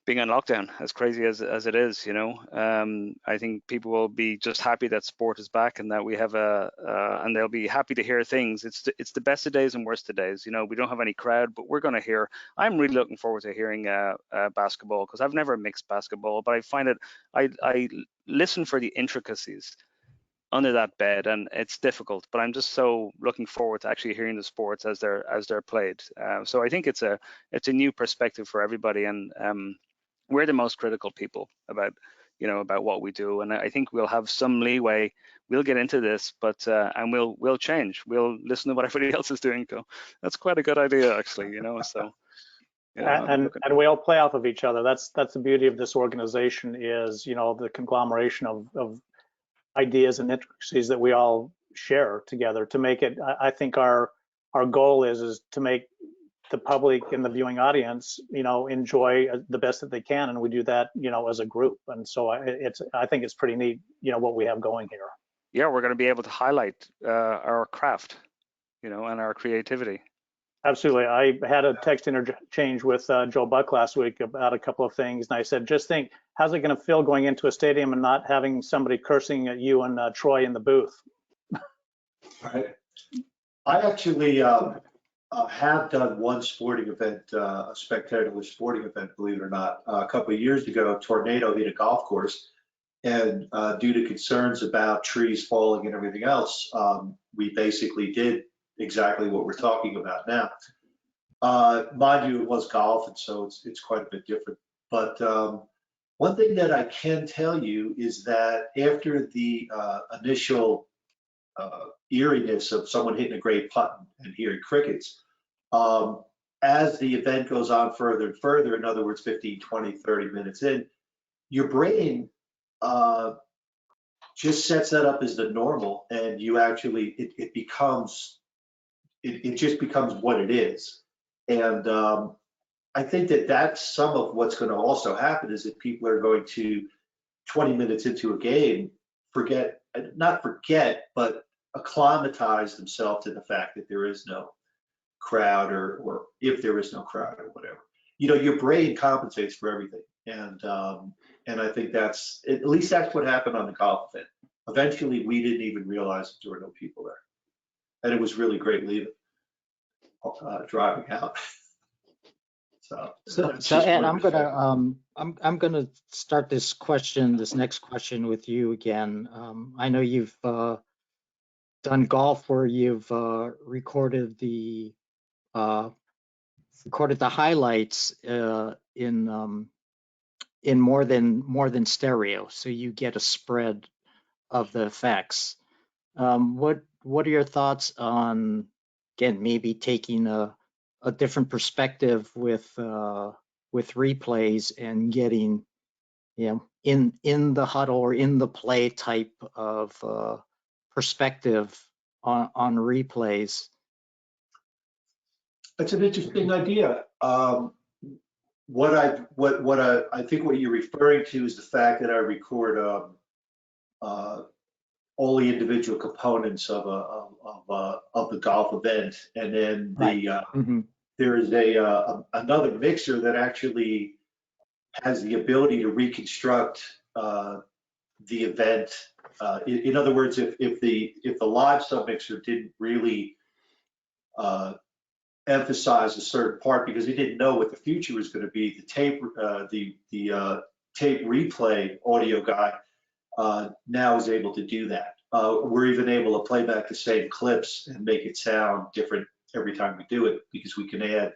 being on lockdown, as crazy as it is. I think people will be just happy that sport is back and that we have and they'll be happy to hear things. It's the best of days and worst of days. We don't have any crowd, but we're going to hear. I'm really looking forward to hearing basketball, because I've never mixed basketball, but I find it. I listen for the intricacies under that bed, and it's difficult, but I'm just so looking forward to actually hearing the sports as they're played. So I think it's a new perspective for everybody, and we're the most critical people about what we do, and I think we'll have some leeway. We'll get into this, but and we'll change. We'll listen to what everybody else is doing. Go, that's quite a good idea, actually. So. And we all play off of each other. That's the beauty of this organization, is the conglomeration of ideas and intricacies that we all share together to make it. I think our goal is to make the public and the viewing audience, enjoy the best that they can, and we do that, as a group. And so I think it's pretty neat, what we have going here. Yeah, we're going to be able to highlight our craft, and our creativity. Absolutely. I had a text interchange with Joe Buck last week about a couple of things, and I said, just think, how's it going to feel going into a stadium and not having somebody cursing at you and Troy in the booth? Right. I actually have done one sporting event, a spectacular sporting event, believe it or not. A couple of years ago, a tornado hit a golf course, and due to concerns about trees falling and everything else, we basically did exactly what we're talking about now. Mind you, it was golf, and so it's quite a bit different. But one thing that I can tell you is that after the initial eeriness of someone hitting a great putt and hearing crickets, as the event goes on further and further, in other words, 15, 20, 30 minutes in, your brain just sets that up as the normal, and you actually, it just becomes what it is. And I think that that's some of what's going to also happen, is that people are going to, 20 minutes into a game, not forget, but acclimatize themselves to the fact that there is no crowd, or if there is no crowd or whatever. Your brain compensates for everything. And I think that's, at least that's what happened on the golf event. Eventually, we didn't even realize that there were no people there. And it was really great leaving, driving out. So Ed, I'm gonna start this next question with you again. I know you've done golf where you've recorded the highlights in more than stereo, so you get a spread of the effects. What are your thoughts on, again, maybe taking a different perspective with replays and getting, in the huddle or in the play type of perspective on replays? That's an interesting idea. What I think what you're referring to is the fact that I record all the individual components of the golf event, and then there is another mixer that actually has the ability to reconstruct the event. In other words, if the live submixer didn't really emphasize a certain part because he didn't know what the future was going to be, the tape replay audio guy now is able to do that. We're even able to play back the same clips and make it sound different every time we do it, because we can add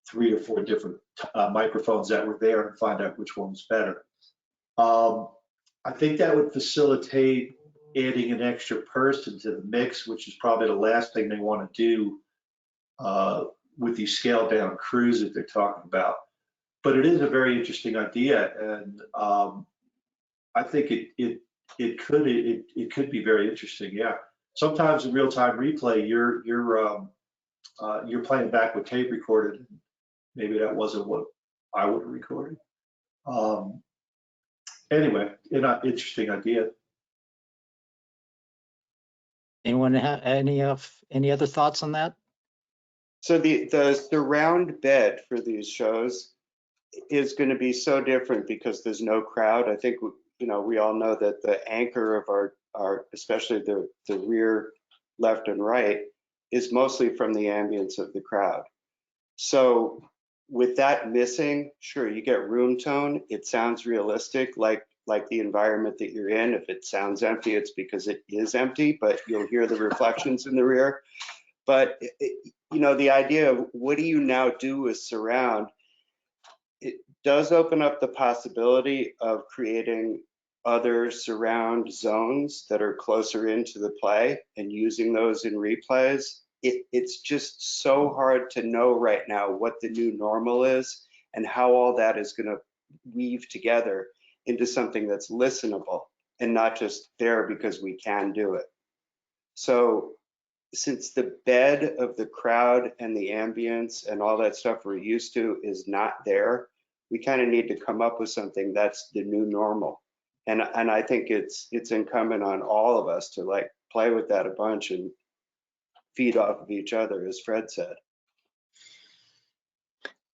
3 or 4 different microphones that were there and find out which one was better. I think that would facilitate adding an extra person to the mix, which is probably the last thing they want to do with these scaled down crews that they're talking about. But it is a very interesting idea, and I think it could be very interesting. Yeah, sometimes in real time replay, you're playing back with tape recorded. Maybe that wasn't what I would have recorded. Anyway, interesting idea. Anyone have any other thoughts on that? So the surround bed for these shows is going to be so different because there's no crowd. I think we all know that the anchor of our especially the rear left and right is mostly from the ambience of the crowd. So with that missing, sure, you get room tone. It sounds realistic, like the environment that you're in. If it sounds empty, it's because it is empty, but you'll hear the reflections in the rear. But the idea of what do you now do with surround, it does open up the possibility of creating other surround zones that are closer into the play and using those in replays. It's just so hard to know right now what the new normal is and how all that is going to weave together into something that's listenable and not just there because we can do it. So since the bed of the crowd and the ambience and all that stuff we're used to is not there, we kind of need to come up with something that's the new normal. And I think it's incumbent on all of us to like play with that a bunch and feed off of each other, as Fred said.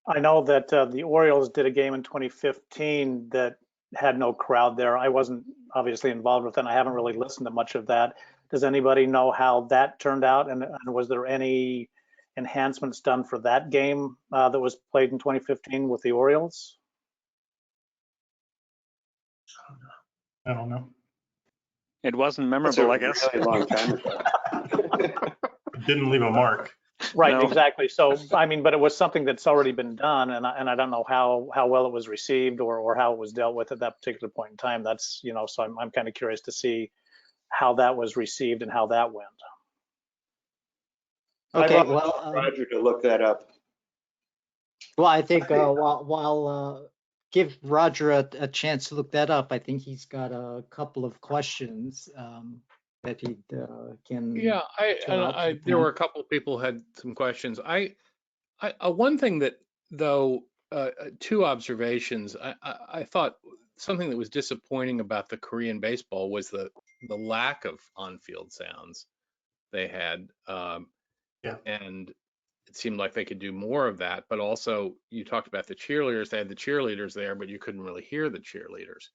I know that the Orioles did a game in 2015 that had no crowd there. I wasn't obviously involved with it, and I haven't really listened to much of that. Does anybody know how that turned out? And was there any enhancements done for that game that was played in 2015 with the Orioles? I don't know. It wasn't That's memorable, a I guess. really long time ago. It didn't leave a mark. Right, No. exactly. So, I mean, but it was something that's already been done, and I don't know how well it was received or how it was dealt with at that particular point in time. That's, you know, so I'm kind of curious to see how that was received and how that went. Okay, I'd well, love Roger to look that up. well, I think while give Roger a chance to look that up, I think he's got a couple of questions that he can. Yeah, there were a couple of people who had some questions. One thing that though, two observations. I thought something that was disappointing about the Korean baseball was the lack of on-field sounds they had. Yeah. And it seemed like they could do more of that. But also, you talked about the cheerleaders. They had the cheerleaders there, but you couldn't really hear the cheerleaders.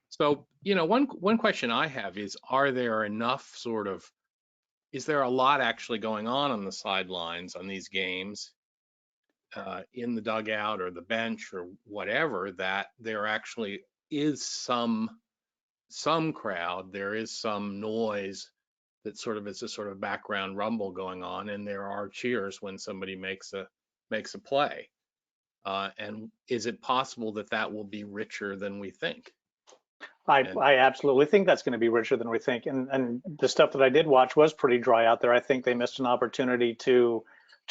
So, you know, one question I have is, are there enough is there a lot actually going on the sidelines on these games, in the dugout or the bench or whatever, that there actually is some crowd, there is some noise that sort of is a sort of background rumble going on, and there are cheers when somebody makes a play. And is it possible that that will be richer than we think? I absolutely think that's going to be richer than we think. And the stuff that I did watch was pretty dry out there. I think they missed an opportunity to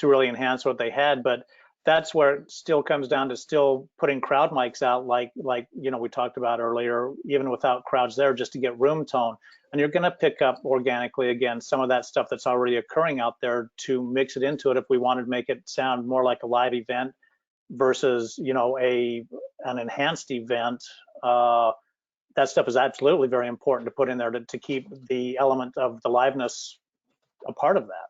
really enhance what they had. But that's where it still comes down to still putting crowd mics out, like you know, we talked about earlier, even without crowds there, just to get room tone. And you're going to pick up organically again some of that stuff that's already occurring out there to mix it into it if we wanted to make it sound more like a live event versus, you know, an enhanced event. That stuff is absolutely very important to put in there to keep the element of the liveness a part of that.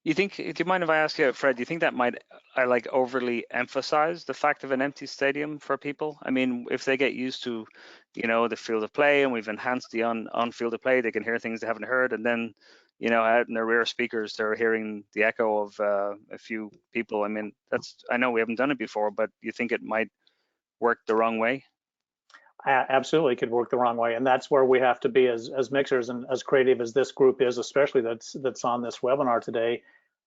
You think? Do you mind if I ask you, Fred? Do you think that might like overly emphasize the fact of an empty stadium for people? I mean, if they get used to, you know, the field of play, and we've enhanced the on field of play, they can hear things they haven't heard, and then, you know, out in their rear speakers, they're hearing the echo of a few people. I mean, I know we haven't done it before, but you think it might work the wrong way? Absolutely could work the wrong way, and that's where we have to be as mixers, and as creative as this group is, especially that's on this webinar today.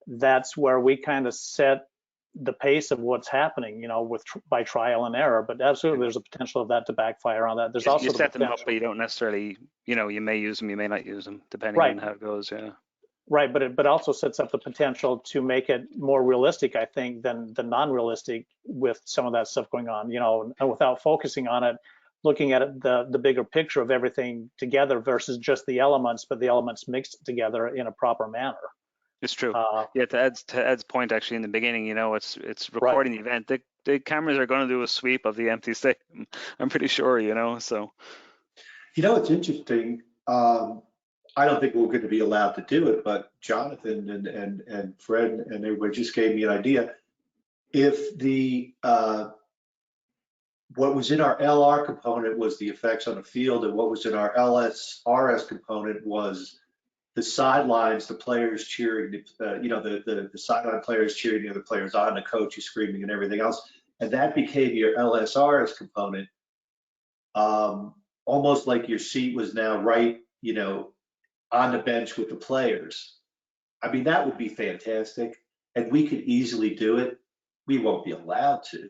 That's where we kind of set the pace of what's happening, you know, by trial and error. But absolutely, there's a potential of that to backfire on that. There's also you set them up, but you don't necessarily, you know, you may use them, you may not use them, depending on how it goes. Yeah. Right, but it also sets up the potential to make it more realistic, I think, than non-realistic with some of that stuff going on, you know, and without focusing on it, looking at it, the bigger picture of everything together versus just the elements, but the elements mixed together in a proper manner. It's true. Yeah, to Ed's point, actually, in the beginning, you know, it's recording the event. The cameras are going to do a sweep of the empty stadium, I'm pretty sure, you know, so. You know, it's interesting. I don't think we're going to be allowed to do it, but Jonathan and Fred and everybody just gave me an idea. If the what was in our LR component was the effects on the field, and what was in our RS component was the sidelines, the players cheering, you know, the sideline players cheering the other players on, the coach is screaming and everything else, and that became your LSRS component. Almost like your seat was now right, you know, on the bench with the players. I mean, that would be fantastic, and we could easily do it. We won't be allowed to,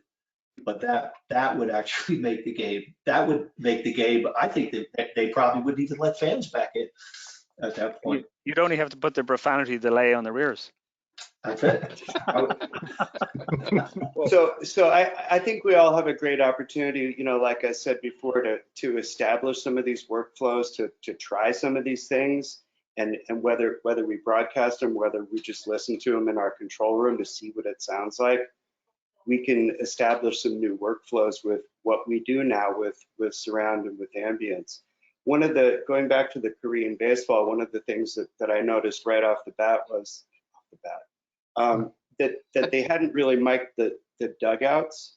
but that would actually make the game. That would make the game. I think that they probably wouldn't even let fans back in at that point. You'd only have to put the profanity delay on the rears. That's it. So I think we all have a great opportunity, you know, like I said before, to establish some of these workflows, to try some of these things and whether we broadcast them, whether we just listen to them in our control room to see what it sounds like, we can establish some new workflows with what we do now with surround and with ambience. Going back to the Korean baseball, one of the things that I noticed right off the bat was that they hadn't really mic'd the dugouts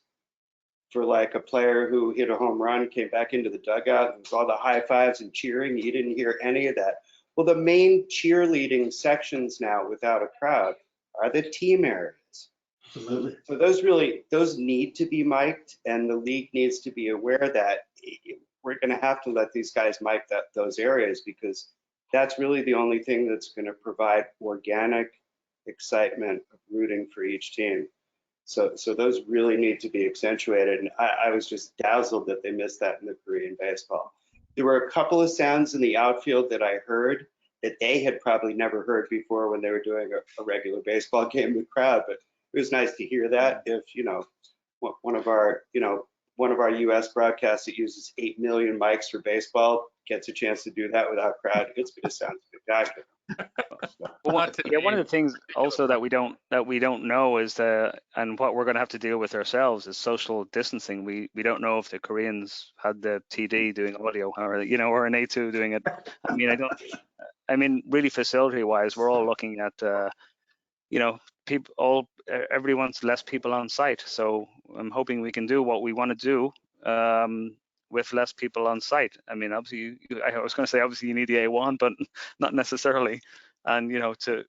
for like a player who hit a home run, came back into the dugout, and was all the high fives and cheering. You didn't hear any of that. Well, the main cheerleading sections now without a crowd are the team areas. Absolutely. So those need to be mic'd, and the league needs to be aware that we're going to have to let these guys mic those areas, because that's really the only thing that's going to provide organic excitement of rooting for each team. So those really need to be accentuated, and I was just dazzled that they missed that in the Korean baseball. There were a couple of sounds in the outfield that I heard that they had probably never heard before when they were doing a regular baseball game with crowd, but it was nice to hear that. If one of our U.S. broadcasts that uses 8 million mics for baseball gets a chance to do that without crowd, it's going to sound spectacular. Well, one of the things also that we don't know is and what we're going to have to deal with ourselves is social distancing. We don't know if the Koreans had the TD doing audio, or or an A2 doing it. I mean, really facility wise, we're all looking at everybody wants less people on site. So I'm hoping we can do what we want to do with less people on site. I mean, obviously, I was going to say obviously you need the A1, but not necessarily. And to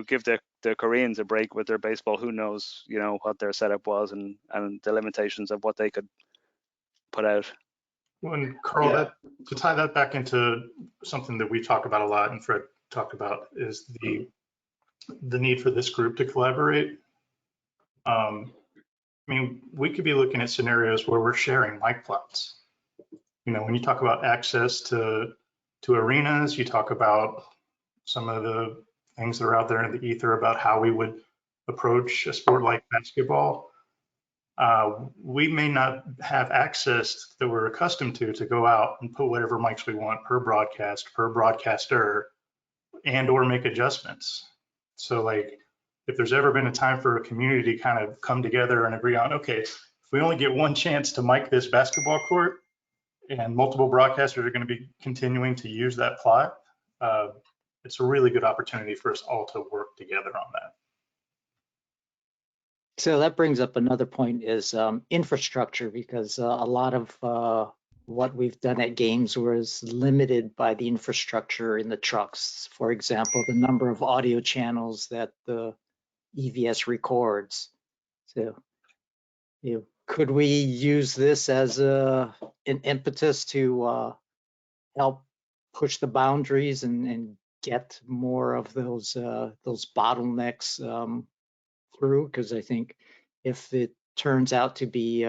give the Koreans a break with their baseball, who knows what their setup was and the limitations of what they could put out. When Karl, to tie that back into something that we talk about a lot and Fred talked about is the need for this group to collaborate. I mean, we could be looking at scenarios where we're sharing mic plots. When you talk about access to arenas, you talk about some of the things that are out there in the ether about how we would approach a sport like basketball. We may not have access that we're accustomed to go out and put whatever mics we want per broadcast, per broadcaster, and or make adjustments. So like, if there's ever been a time for a community to kind of come together and agree on, okay, if we only get one chance to mic this basketball court and multiple broadcasters are going to be continuing to use that plot, it's a really good opportunity for us all to work together on that. So that brings up another point is infrastructure, because a lot of what we've done at games was limited by the infrastructure in the trucks. For example, the number of audio channels that the EVS records. So, could we use this as an impetus to help push the boundaries and get more of those bottlenecks through? Because I think if it turns out to be,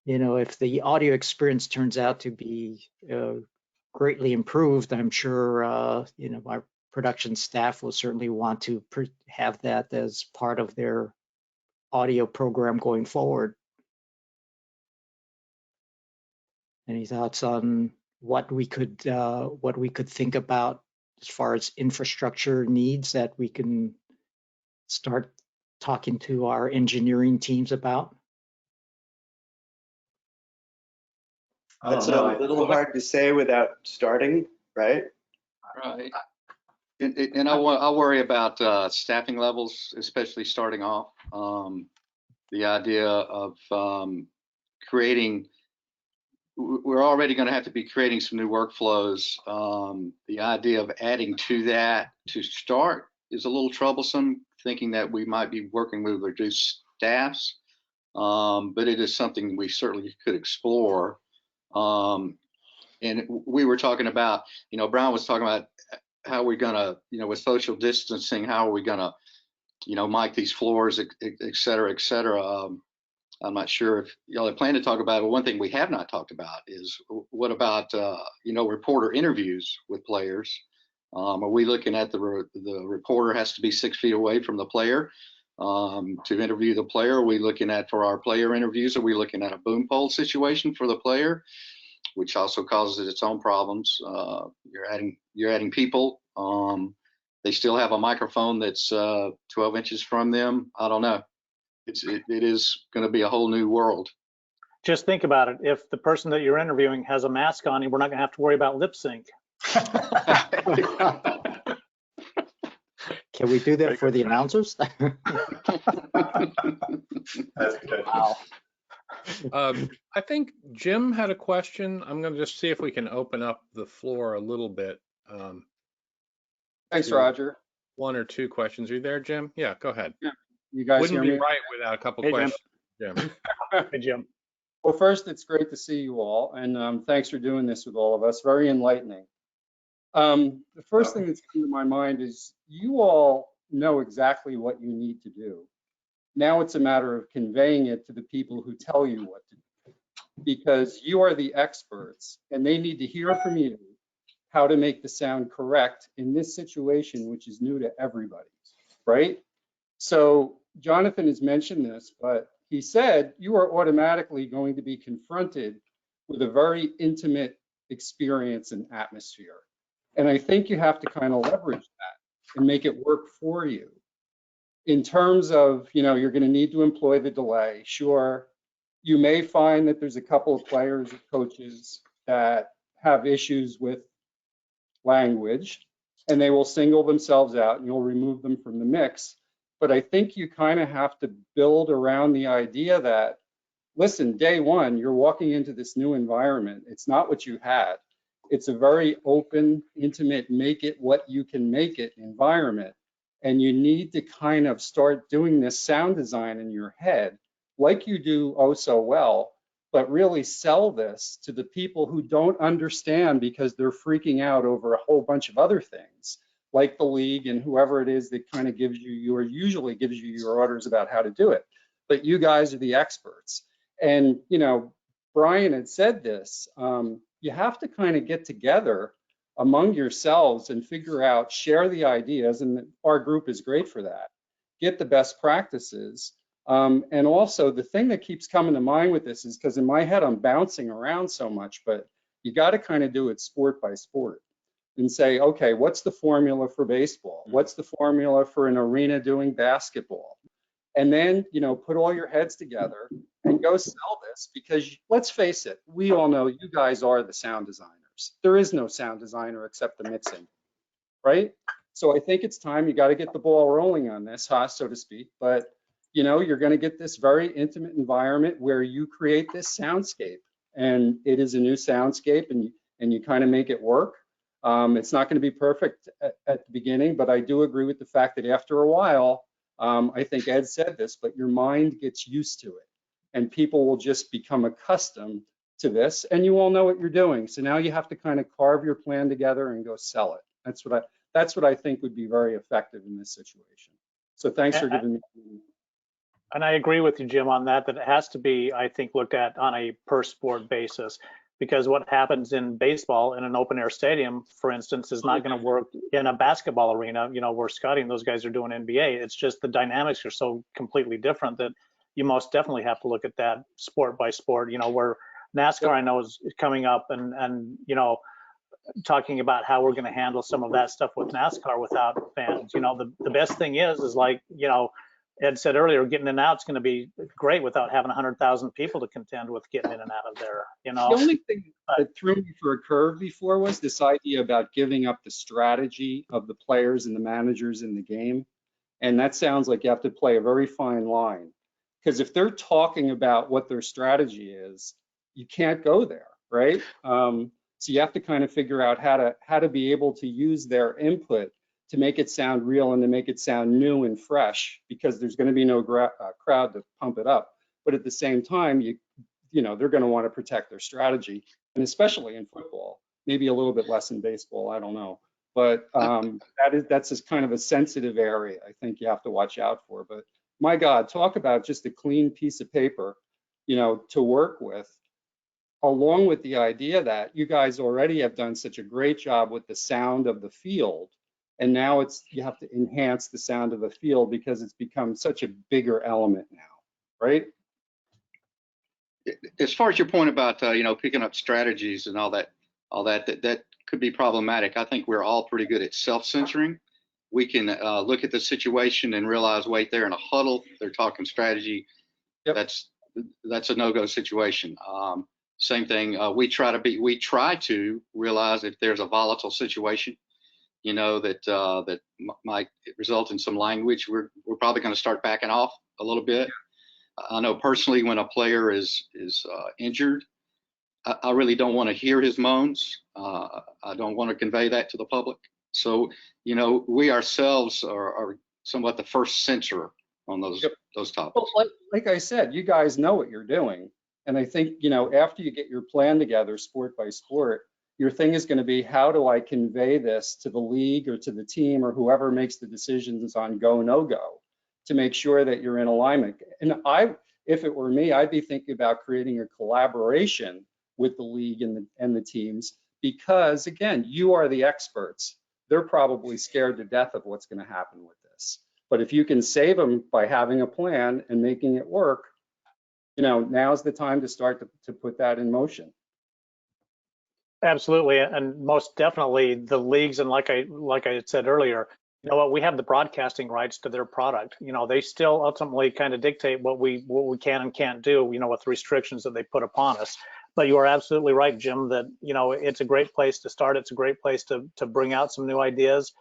if the audio experience turns out to be greatly improved, I'm sure, our production staff will certainly want to have that as part of their audio program going forward. Any thoughts on what we could think about as far as infrastructure needs that we can start talking to our engineering teams about? That's a little hard to say without starting, right? Right. And I worry about staffing levels, especially starting off. The idea of creating, we're already going to have to be creating some new workflows. The idea of adding to that to start is a little troublesome, thinking that we might be working with reduced staffs, but it is something we certainly could explore. And we were talking about, Brown was talking about how we're gonna, with social distancing, how are we gonna, mic these floors, et cetera, et cetera. I'm not sure if y'all plan to talk about it. One thing we have not talked about is what about, reporter interviews with players? Are we looking at the reporter has to be 6 feet away from the player to interview the player? Are we looking at, for our player interviews, are we looking at a boom pole situation for the player? which also causes its own problems. You're adding people. They still have a microphone that's 12 inches from them. I don't know. It is going to be a whole new world. Just think about it. If the person that you're interviewing has a mask on, we're not going to have to worry about lip sync. Can we do that for the announcers? Wow. I think Jim had a question. I'm going to just see if we can open up the floor a little bit. Thanks, Roger. One or two questions. Are you there, Jim? Yeah, go ahead. Yeah. You guys Wouldn't hear be me? right without a couple Hey, Jim. questions, Jim. Hey, Jim. Well, first, it's great to see you all, and thanks for doing this with all of us. Very enlightening. The first thing that's come to my mind is you all know exactly what you need to do. Now it's a matter of conveying it to the people who tell you what to do, because you are the experts, and they need to hear from you how to make the sound correct in this situation, which is new to everybody, right? So Jonathan has mentioned this, but he said you are automatically going to be confronted with a very intimate experience and atmosphere. And I think you have to kind of leverage that and make it work for you. In terms of, you're going to need to employ the delay. Sure, you may find that there's a couple of players or coaches that have issues with language, and they will single themselves out and you'll remove them from the mix. But I think you kind of have to build around the idea that, listen, day one, you're walking into this new environment. It's not what you had. It's a very open, intimate, make it what you can make it environment. And you need to kind of start doing this sound design in your head like you do oh so well, but really sell this to the people who don't understand because they're freaking out over a whole bunch of other things, like the league and whoever it is that kind of gives you or usually gives you your orders about how to do it. But you guys are the experts. And, Brian had said this, you have to kind of get together among yourselves and figure out, share the ideas, and our group is great for that. Get the best practices. And also the thing that keeps coming to mind with this is because in my head I'm bouncing around so much, but you got to kind of do it sport by sport and say, okay, what's the formula for baseball? What's the formula for an arena doing basketball? And then, put all your heads together and go sell this, because let's face it, we all know you guys are the sound designers. There is no sound designer except the mixing, right? So I think it's time you got to get the ball rolling on this, so to speak. But, you're going to get this very intimate environment where you create this soundscape, and it is a new soundscape, and you kind of make it work. It's not going to be perfect at the beginning, but I do agree with the fact that after a while, I think Ed said this, but your mind gets used to it, and people will just become accustomed to this, and you all know what you're doing. So now you have to kind of carve your plan together and go sell it. That's what I think would be very effective in this situation. So thanks for giving me. And I agree with you, Jim, on that it has to be, I think, looked at on a per sport basis, because what happens in baseball in an open air stadium, for instance, is not going to work in a basketball arena, where Scotty and those guys are doing NBA. It's just the dynamics are so completely different that you most definitely have to look at that sport by sport, where NASCAR I know is coming up and talking about how we're going to handle some of that stuff with NASCAR without fans. The best thing is like, Ed said earlier, getting in and out is going to be great without having 100,000 people to contend with getting in and out of there. The only thing that threw me for a curve before was this idea about giving up the strategy of the players and the managers in the game. And that sounds like you have to play a very fine line, because if they're talking about what their strategy is, you can't go there, right? So you have to kind of figure out how to be able to use their input to make it sound real and to make it sound new and fresh, because there's going to be no crowd to pump it up. But at the same time, they're going to want to protect their strategy, and especially in football, maybe a little bit less in baseball, I don't know. But that's just kind of a sensitive area I think you have to watch out for. But my God, talk about just a clean piece of paper, to work with, along with the idea that you guys already have done such a great job with the sound of the field. And now you have to enhance the sound of the field because it's become such a bigger element now, right? As far as your point about picking up strategies and all that that could be problematic. I think we're all pretty good at self-censoring. We can look at the situation and realize, wait, they're in a huddle, they're talking strategy. Yep. That's a no-go situation. Same thing. We try to realize if there's a volatile situation, that might result in some language. We're probably going to start backing off a little bit. I know personally, when a player is injured, I really don't want to hear his moans. I don't want to convey that to the public. So, we ourselves are somewhat the first censor on those topics. Well, like I said, you guys know what you're doing. And I think, after you get your plan together, sport by sport, your thing is going to be, how do I convey this to the league or to the team or whoever makes the decisions on go, no go, to make sure that you're in alignment. And if it were me, I'd be thinking about creating a collaboration with the league and the teams, because again, you are the experts. They're probably scared to death of what's going to happen with this. But if you can save them by having a plan and making it work, now's the time to start to put that in motion. Absolutely, and most definitely the leagues, and like I said earlier, we have the broadcasting rights to their product. They still ultimately kind of dictate what we can and can't do, with the restrictions that they put upon us. But you are absolutely right, Jim, that it's a great place to start. It's a great place to bring out some new ideas,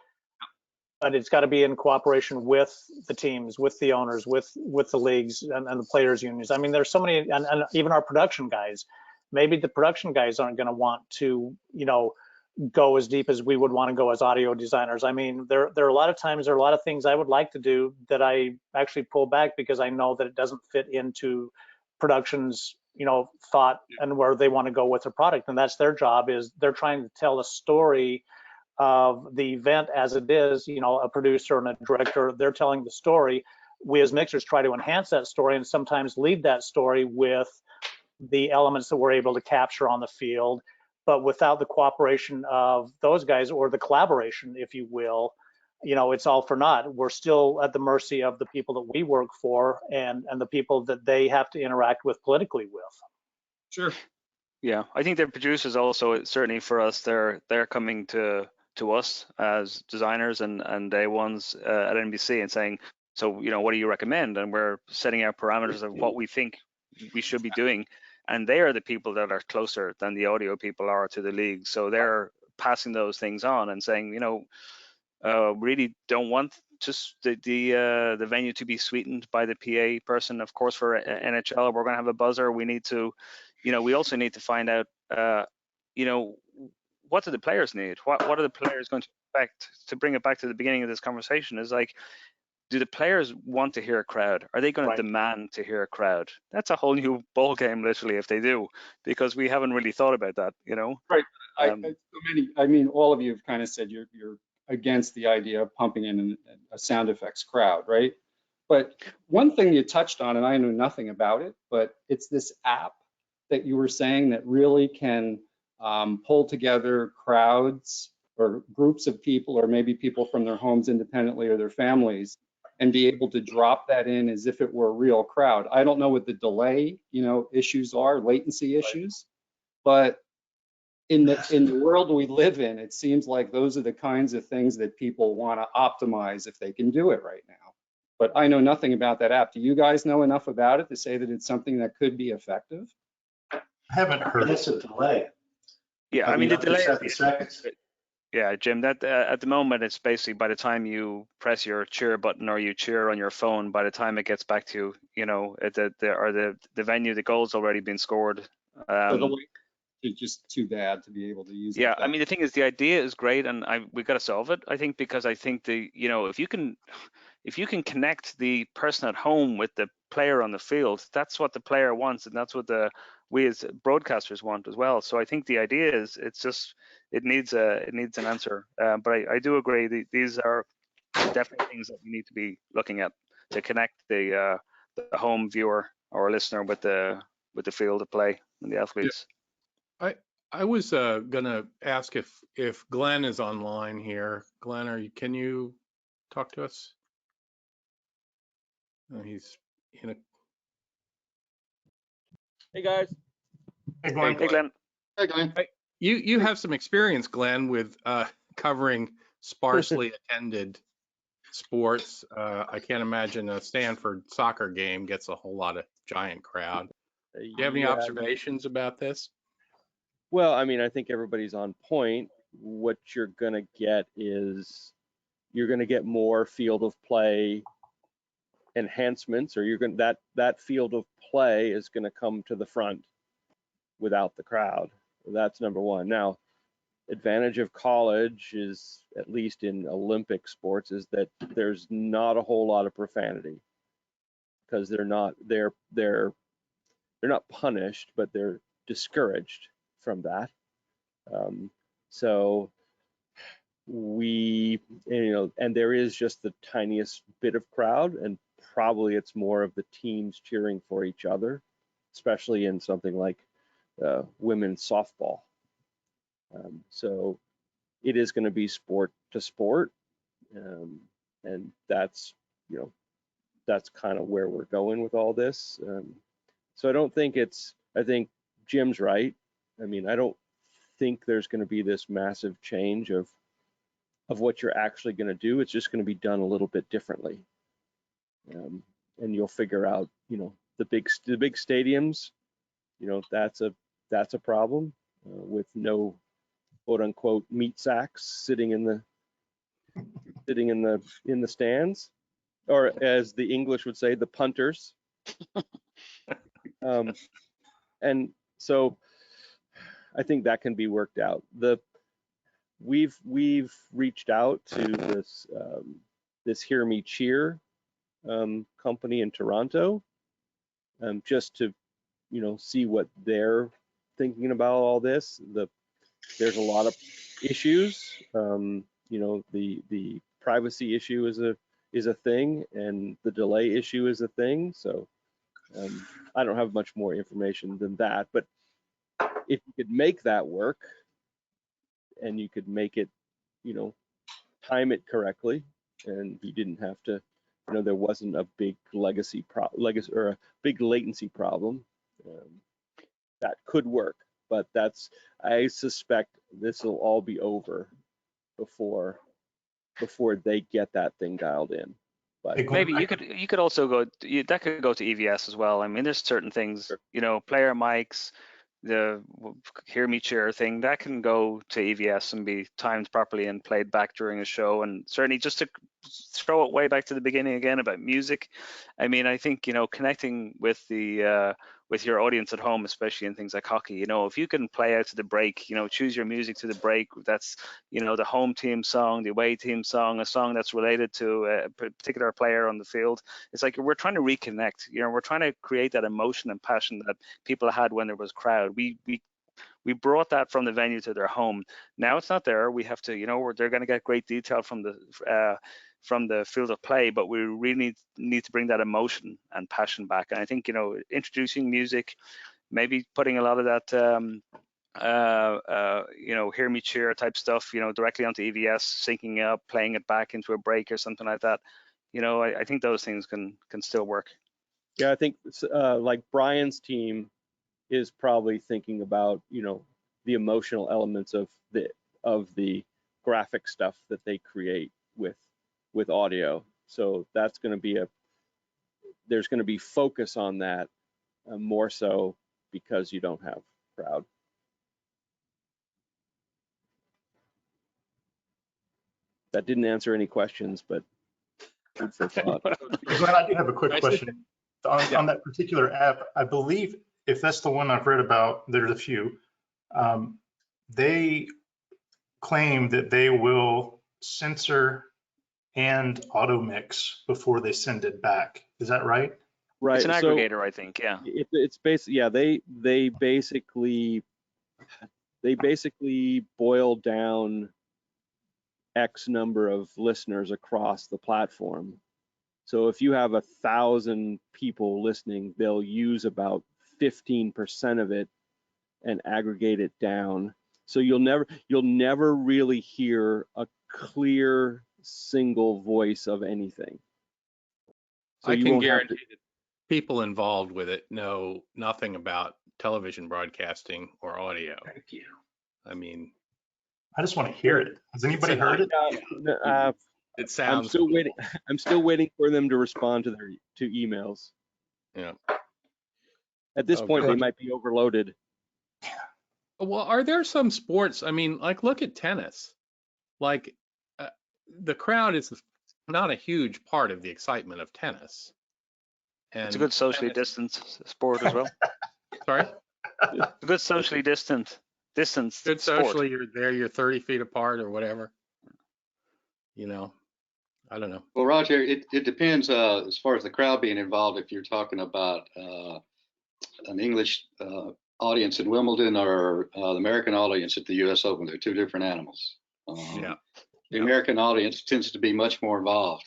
but it's got to be in cooperation with the teams, with the owners, with the leagues and the players unions. I mean, there's so many, and even our production guys. Maybe the production guys aren't going to want to, go as deep as we would want to go as audio designers. I mean, there are a lot of times, there are a lot of things I would like to do that I actually pull back because I know that it doesn't fit into production's, thought and where they want to go with the product. And that's their job, is they're trying to tell a story of the event as it is. A producer and a director, they're telling the story. We as mixers try to enhance that story and sometimes lead that story with the elements that we're able to capture on the field. But without the cooperation of those guys, or the collaboration, if you will, it's all for naught. We're still at the mercy of the people that we work for and the people that they have to interact with politically with. Sure. Yeah, I think the producers also, certainly for us, they're coming to us as designers and day ones at NBC and saying, so, what do you recommend? And we're setting out parameters of what we think we should be doing. And they are the people that are closer than the audio people are to the league. So they're passing those things on and saying, really don't want just the venue to be sweetened by the PA person. Of course, for NHL, we're going to have a buzzer. We need to, we also need to find out, what do the players need? What are the players going to expect? To bring it back to the beginning of this conversation, is like, do the players want to hear a crowd? Are they going to demand to hear a crowd? That's a whole new ball game, literally, if they do, because we haven't really thought about that, Right. I mean, all of you have kind of said you're against the idea of pumping in a sound effects crowd, right? But one thing you touched on, and I know nothing about it, but it's this app that you were saying that really can pull together crowds or groups of people, or maybe people from their homes independently or their families, and be able to drop that in as if it were a real crowd. I don't know what the delay, issues are, latency issues, but in the world we live in, it seems like those are the kinds of things that people want to optimize if they can do it right now. But I know nothing about that app. Do you guys know enough about it to say that it's something that could be effective? I haven't heard. It's a delay. Yeah, I mean, the up to delay. 7 seconds. Yeah, Jim, that at the moment, it's basically by the time you press your cheer button or you cheer on your phone, by the time it gets back to, the venue, the goal's already been scored. It's just too bad to be able to use it. Yeah, I mean, the thing is, the idea is great, and we've got to solve it, I think, because I think if you can connect the person at home with the player on the field, that's what the player wants, and that's what we as broadcasters want as well. So I think the idea is, it needs an answer. But I do agree, these are definitely things that we need to be looking at to connect the home viewer or listener with the field of play and the athletes. Yeah. I was gonna ask if Glenn is online here. Glenn, can you talk to us? He's in a. Hey, guys. Hey, Glenn. Hey, Glenn. Hey, Glenn. You have some experience, Glenn, with covering sparsely attended sports. I can't imagine a Stanford soccer game gets a whole lot of giant crowd. Do you have any Yeah. observations about this? Well, I mean, I think everybody's on point. What you're going to get is you're going to get more field of play enhancements, or you're going that field of play is going to come to the front without the crowd. That's number one. Now, advantage of college is, at least in Olympic sports, is that there's not a whole lot of profanity because they're not punished, but they're discouraged from that. So and there is just the tiniest bit of crowd, and probably it's more of the teams cheering for each other, especially in something like women's softball. So it is going to be sport to sport, and that's kind of where we're going with all this. So I think Jim's right. I mean, I don't think there's going to be this massive change of what you're actually going to do. It's just going to be done a little bit differently, and you'll figure out, the big stadiums, that's a problem with no quote unquote meat sacks sitting in the stands, or as the English would say, the punters. And so I think that can be worked out. We've reached out to this Hear Me Cheer company in Toronto, just to see what they're thinking about all this. There's a lot of issues. The privacy issue is a thing, and the delay issue is a thing. So I don't have much more information than that, but if you could make that work, and you could make it, time it correctly, and you didn't have to, there wasn't a big legacy or a big latency problem, that could work. But I suspect this will all be over before they get that thing dialed in. But Maybe you could also go, that could go to EVS as well. I mean, there's certain things, player mics, the Hear Me Cheer thing, that can go to EVS and be timed properly and played back during a show. And certainly, just to throw it way back to the beginning again about music, I mean, I think, connecting with with your audience at home, especially in things like hockey, if you can play out to the break, choose your music to the break, that's, the home team song, the away team song, a song that's related to a particular player on the field. It's like we're trying to reconnect, we're trying to create that emotion and passion that people had when there was crowd. We brought that from the venue to their home. Now it's not there. We have to, they're going to get great detail from the field of play, but we really need to bring that emotion and passion back. And I think, introducing music, maybe putting a lot of that, Hear Me Cheer type stuff, directly onto EVS, syncing up, playing it back into a break or something like that. I think those things can still work. Yeah, I think like Brian's team is probably thinking about, the emotional elements of the graphic stuff that they create with audio. So that's going to be there's going to be focus on that, more so because you don't have crowd. That didn't answer any questions, but food for thought. Glenn, I do have a quick question. On that particular app, I believe, if that's the one I've read about, there's a few. They claim that they will censor and auto mix before they send it back. Is that right? Right. It's an aggregator, I think. Yeah. It's basically, yeah. They basically boil down X number of listeners across the platform. So if you have 1,000 people listening, they'll use about 15% of it and aggregate it down. So you'll never really hear a clear single voice of anything. So I can guarantee people involved with it know nothing about television broadcasting or audio. Thank you. I mean, I just want to hear it. Has anybody heard it? I'm sounds still cool. waiting. I'm still waiting for them to respond to their emails. Yeah. At this point, they might be overloaded. Well, are there some sports? I mean, like look at tennis. Like the crowd is not a huge part of the excitement of tennis. And It's a good socially distanced sport as well. Sorry? A good socially distanced Good sport. socially, you're there, you're 30 feet apart or whatever. I don't know. Well, Roger, it depends as far as the crowd being involved. If you're talking about an English audience in Wimbledon or the American audience at the U.S. Open, they're two different animals. Yeah. The American audience tends to be much more involved.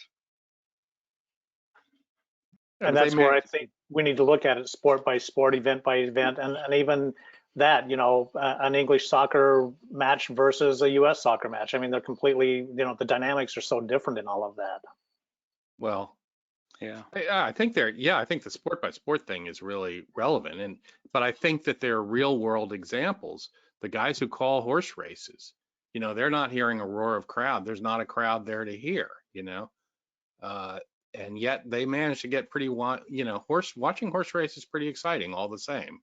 And that's where I think we need to look at it sport by sport, event by event, and even that, an English soccer match versus a U.S. soccer match. I mean, they're completely, the dynamics are so different in all of that. Well, Yeah. I think I think the sport by sport thing is really relevant. But I think that they're real world examples. The guys who call horse races, they're not hearing a roar of crowd. There's not a crowd there to hear, and yet they managed to get pretty, watching horse races is pretty exciting all the same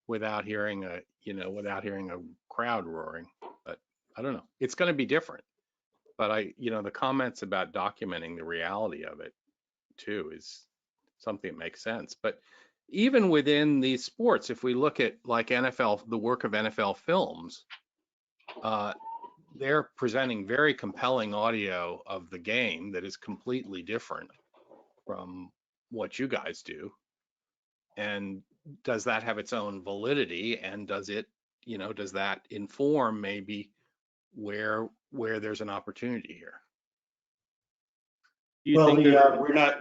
without hearing a crowd roaring. But I don't know. It's going to be different. But the comments about documenting the reality of it too is something that makes sense. But even within these sports, if we look at like NFL, the work of NFL films, they're presenting very compelling audio of the game that is completely different from what you guys do. And does that have its own validity? And does it, does that inform maybe where there's an opportunity here? Do you Well, think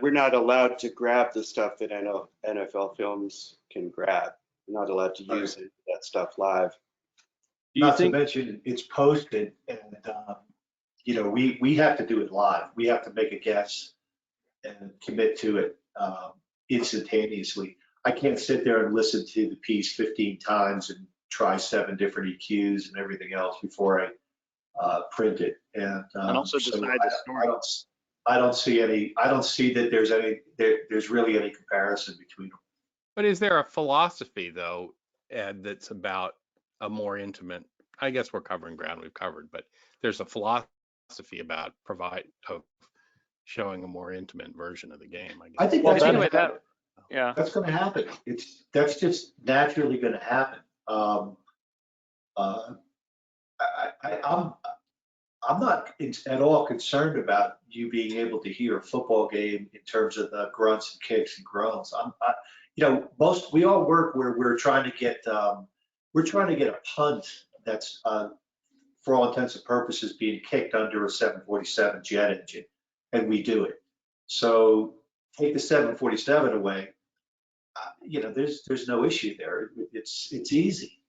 We're not allowed to grab the stuff that NFL films can grab. We're not allowed to use that stuff live. Not to mention it's posted, and we have to do it live. We have to make a guess and commit to it instantaneously. I can't sit there and listen to the piece 15 times and try 7 different EQs and everything else before I print it. And also so decide the story. I don't see that there's really any comparison between them. But is there a philosophy though, Ed, that's about a more intimate, I guess we're covering ground we've covered, but there's a philosophy about showing a more intimate version of the game, I guess. I think Well, that's think going about that. Yeah. That's going to happen. That's just naturally going to happen. I'm not at all concerned about you being able to hear a football game in terms of the grunts and kicks and groans. We all work where we're trying to get a punt that's for all intents and purposes being kicked under a 747 jet engine, and we do it. So take the 747 away. There's no issue there. It's easy.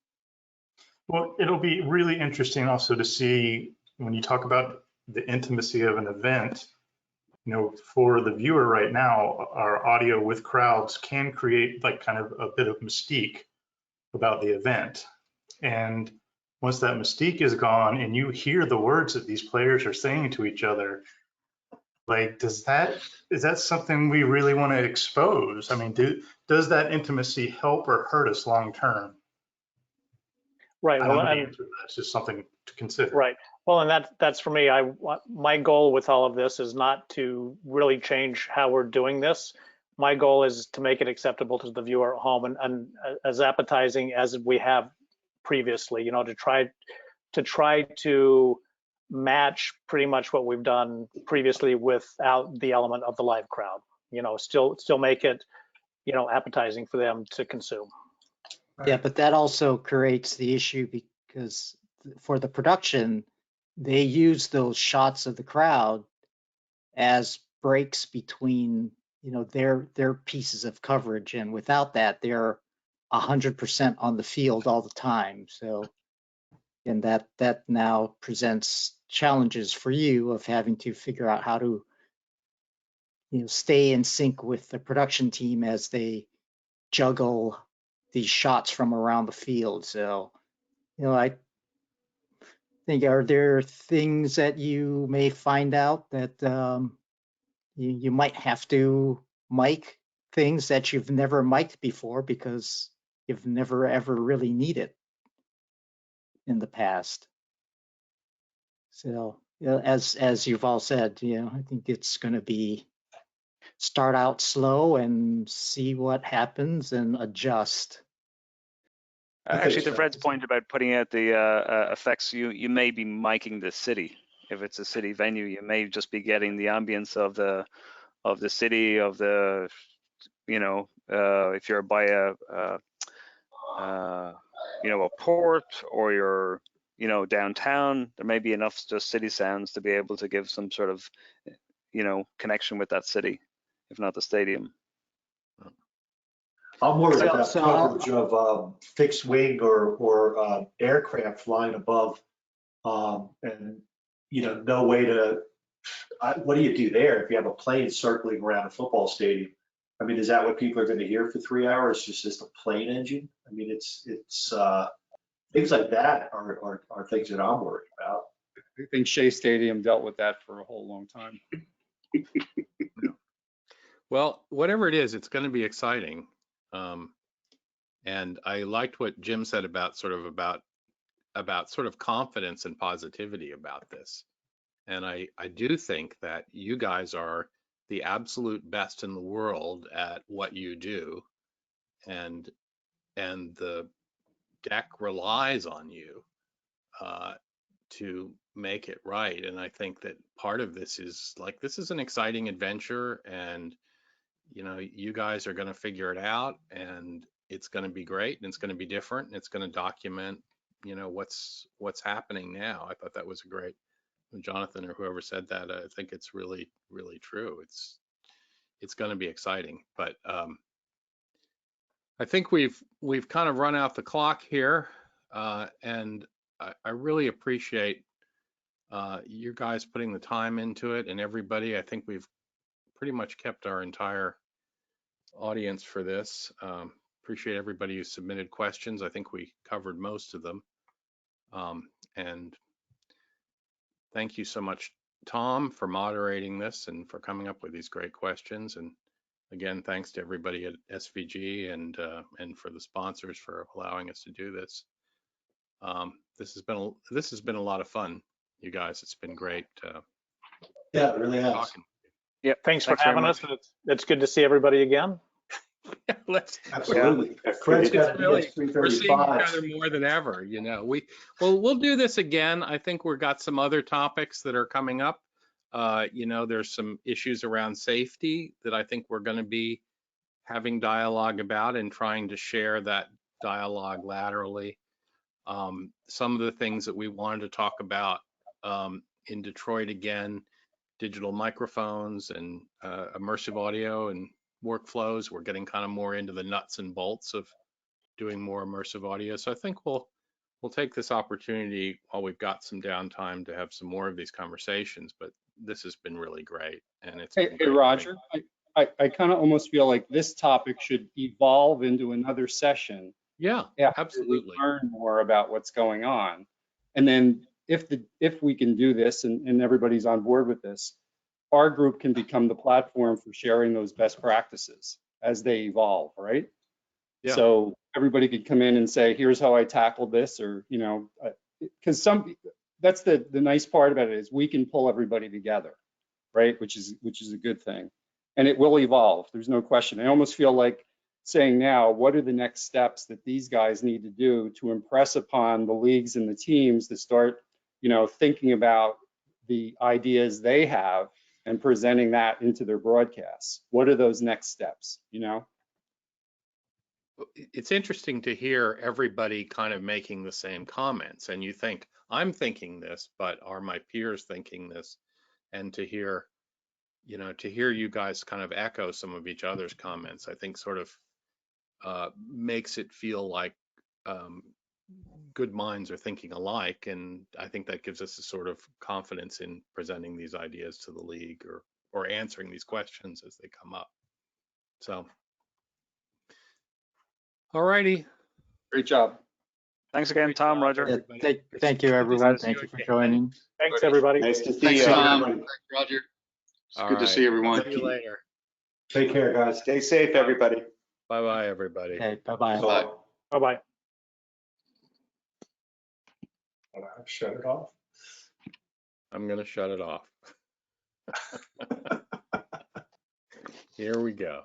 Well, it'll be really interesting also to see when you talk about the intimacy of an event, for the viewer right now, our audio with crowds can create like kind of a bit of mystique about the event. And once that mystique is gone and you hear the words that these players are saying to each other, like, is that something we really want to expose? I mean, does that intimacy help or hurt us long term? Right. I don't know the answer to that. It's just something to consider. Right. Well, and that's for me. My goal with all of this is not to really change how we're doing this. My goal is to make it acceptable to the viewer at home and as appetizing as we have previously. To try to match pretty much what we've done previously without the element of the live crowd. Still make it appetizing for them to consume. Yeah, but that also creates the issue because for the production, they use those shots of the crowd as breaks between, their pieces of coverage. And without that, they're 100% on the field all the time. So, and that now presents challenges for you of having to figure out how to stay in sync with the production team as they juggle these shots from around the field. So, I think, are there things that you may find out that you might have to mic things that you've never mic'd before because you've never ever really needed in the past? So, as you've all said, I think it's going to be start out slow and see what happens and adjust. Actually, to Fred's point about putting out the effects, you may be miking the city. If it's a city venue, you may just be getting the ambience of the city, of the, if you're by a port, or you're downtown, there may be enough just city sounds to be able to give some sort of connection with that city, if not the stadium. I'm worried about coverage of fixed wing or aircraft flying above, and no way to. What do you do there if you have a plane circling around a football stadium? I mean, is that what people are going to hear for 3 hours? Just a plane engine? I mean, it's things like that are things that I'm worried about. I think Shea Stadium dealt with that for a whole long time. Well, whatever it is, it's going to be exciting. And I liked what Jim said about sort of confidence and positivity about this. And I do think that you guys are the absolute best in the world at what you do, and the deck relies on you to make it right. And I think that part of this is an exciting adventure, and you guys are going to figure it out, and it's going to be great, and it's going to be different, and it's going to document what's happening now. I thought that was great. Jonathan or whoever said that, I think it's really, really true. It's going to be exciting, but I think we've kind of run out the clock here, and I really appreciate you guys putting the time into it, and everybody. I think we've pretty much kept our entire audience for this. Appreciate everybody who submitted questions. I think we covered most of them, and thank you so much, Tom, for moderating this and for coming up with these great questions. And again, thanks to everybody at SVG and for the sponsors for allowing us to do this. This has been a lot of fun, you guys. It's been great. Yeah, it really has. Talking. Yeah, thanks for having us. It's good to see everybody again. Absolutely. Fred's got we're seeing each other more than ever. We'll do this again. I think we've got some other topics that are coming up. There's some issues around safety that I think we're going to be having dialogue about and trying to share that dialogue laterally. Some of the things that we wanted to talk about in Detroit again, digital microphones and immersive audio and workflows. We're getting kind of more into the nuts and bolts of doing more immersive audio. So I think we'll take this opportunity while we've got some downtime to have some more of these conversations. But this has been really great, and it's Hey, Roger, I kind of almost feel like this topic should evolve into another session. Yeah, absolutely. Learn more about what's going on, and then if we can do this and everybody's on board with this, our group can become the platform for sharing those best practices as they evolve, right? Yeah. So everybody could come in and say, here's how I tackled this, or, because that's the nice part about it is we can pull everybody together, right? Which is a good thing. And it will evolve. There's no question. I almost feel like saying now, what are the next steps that these guys need to do to impress upon the leagues and the teams to start, thinking about the ideas they have and presenting that into their broadcasts? What are those next steps, It's interesting to hear everybody kind of making the same comments, and you think, I'm thinking this, but are my peers thinking this? And to hear you guys kind of echo some of each other's comments, I think sort of makes it feel like good minds are thinking alike, and I think that gives us a sort of confidence in presenting these ideas to the league or or answering these questions as they come up. So, all righty. Great job. Thanks again, Tom, Roger. Yeah, thank you, everyone. Thank you for joining. Thanks, everybody. Nice to see Thanks, you. Tom. everybody. Thanks, Roger. It's All good to right. see everyone. See you later. Take care, guys. Stay safe, everybody. Bye-bye, everybody. Okay, bye-bye. Bye. Bye-bye. Shut it off. I'm going to shut it off. Here we go.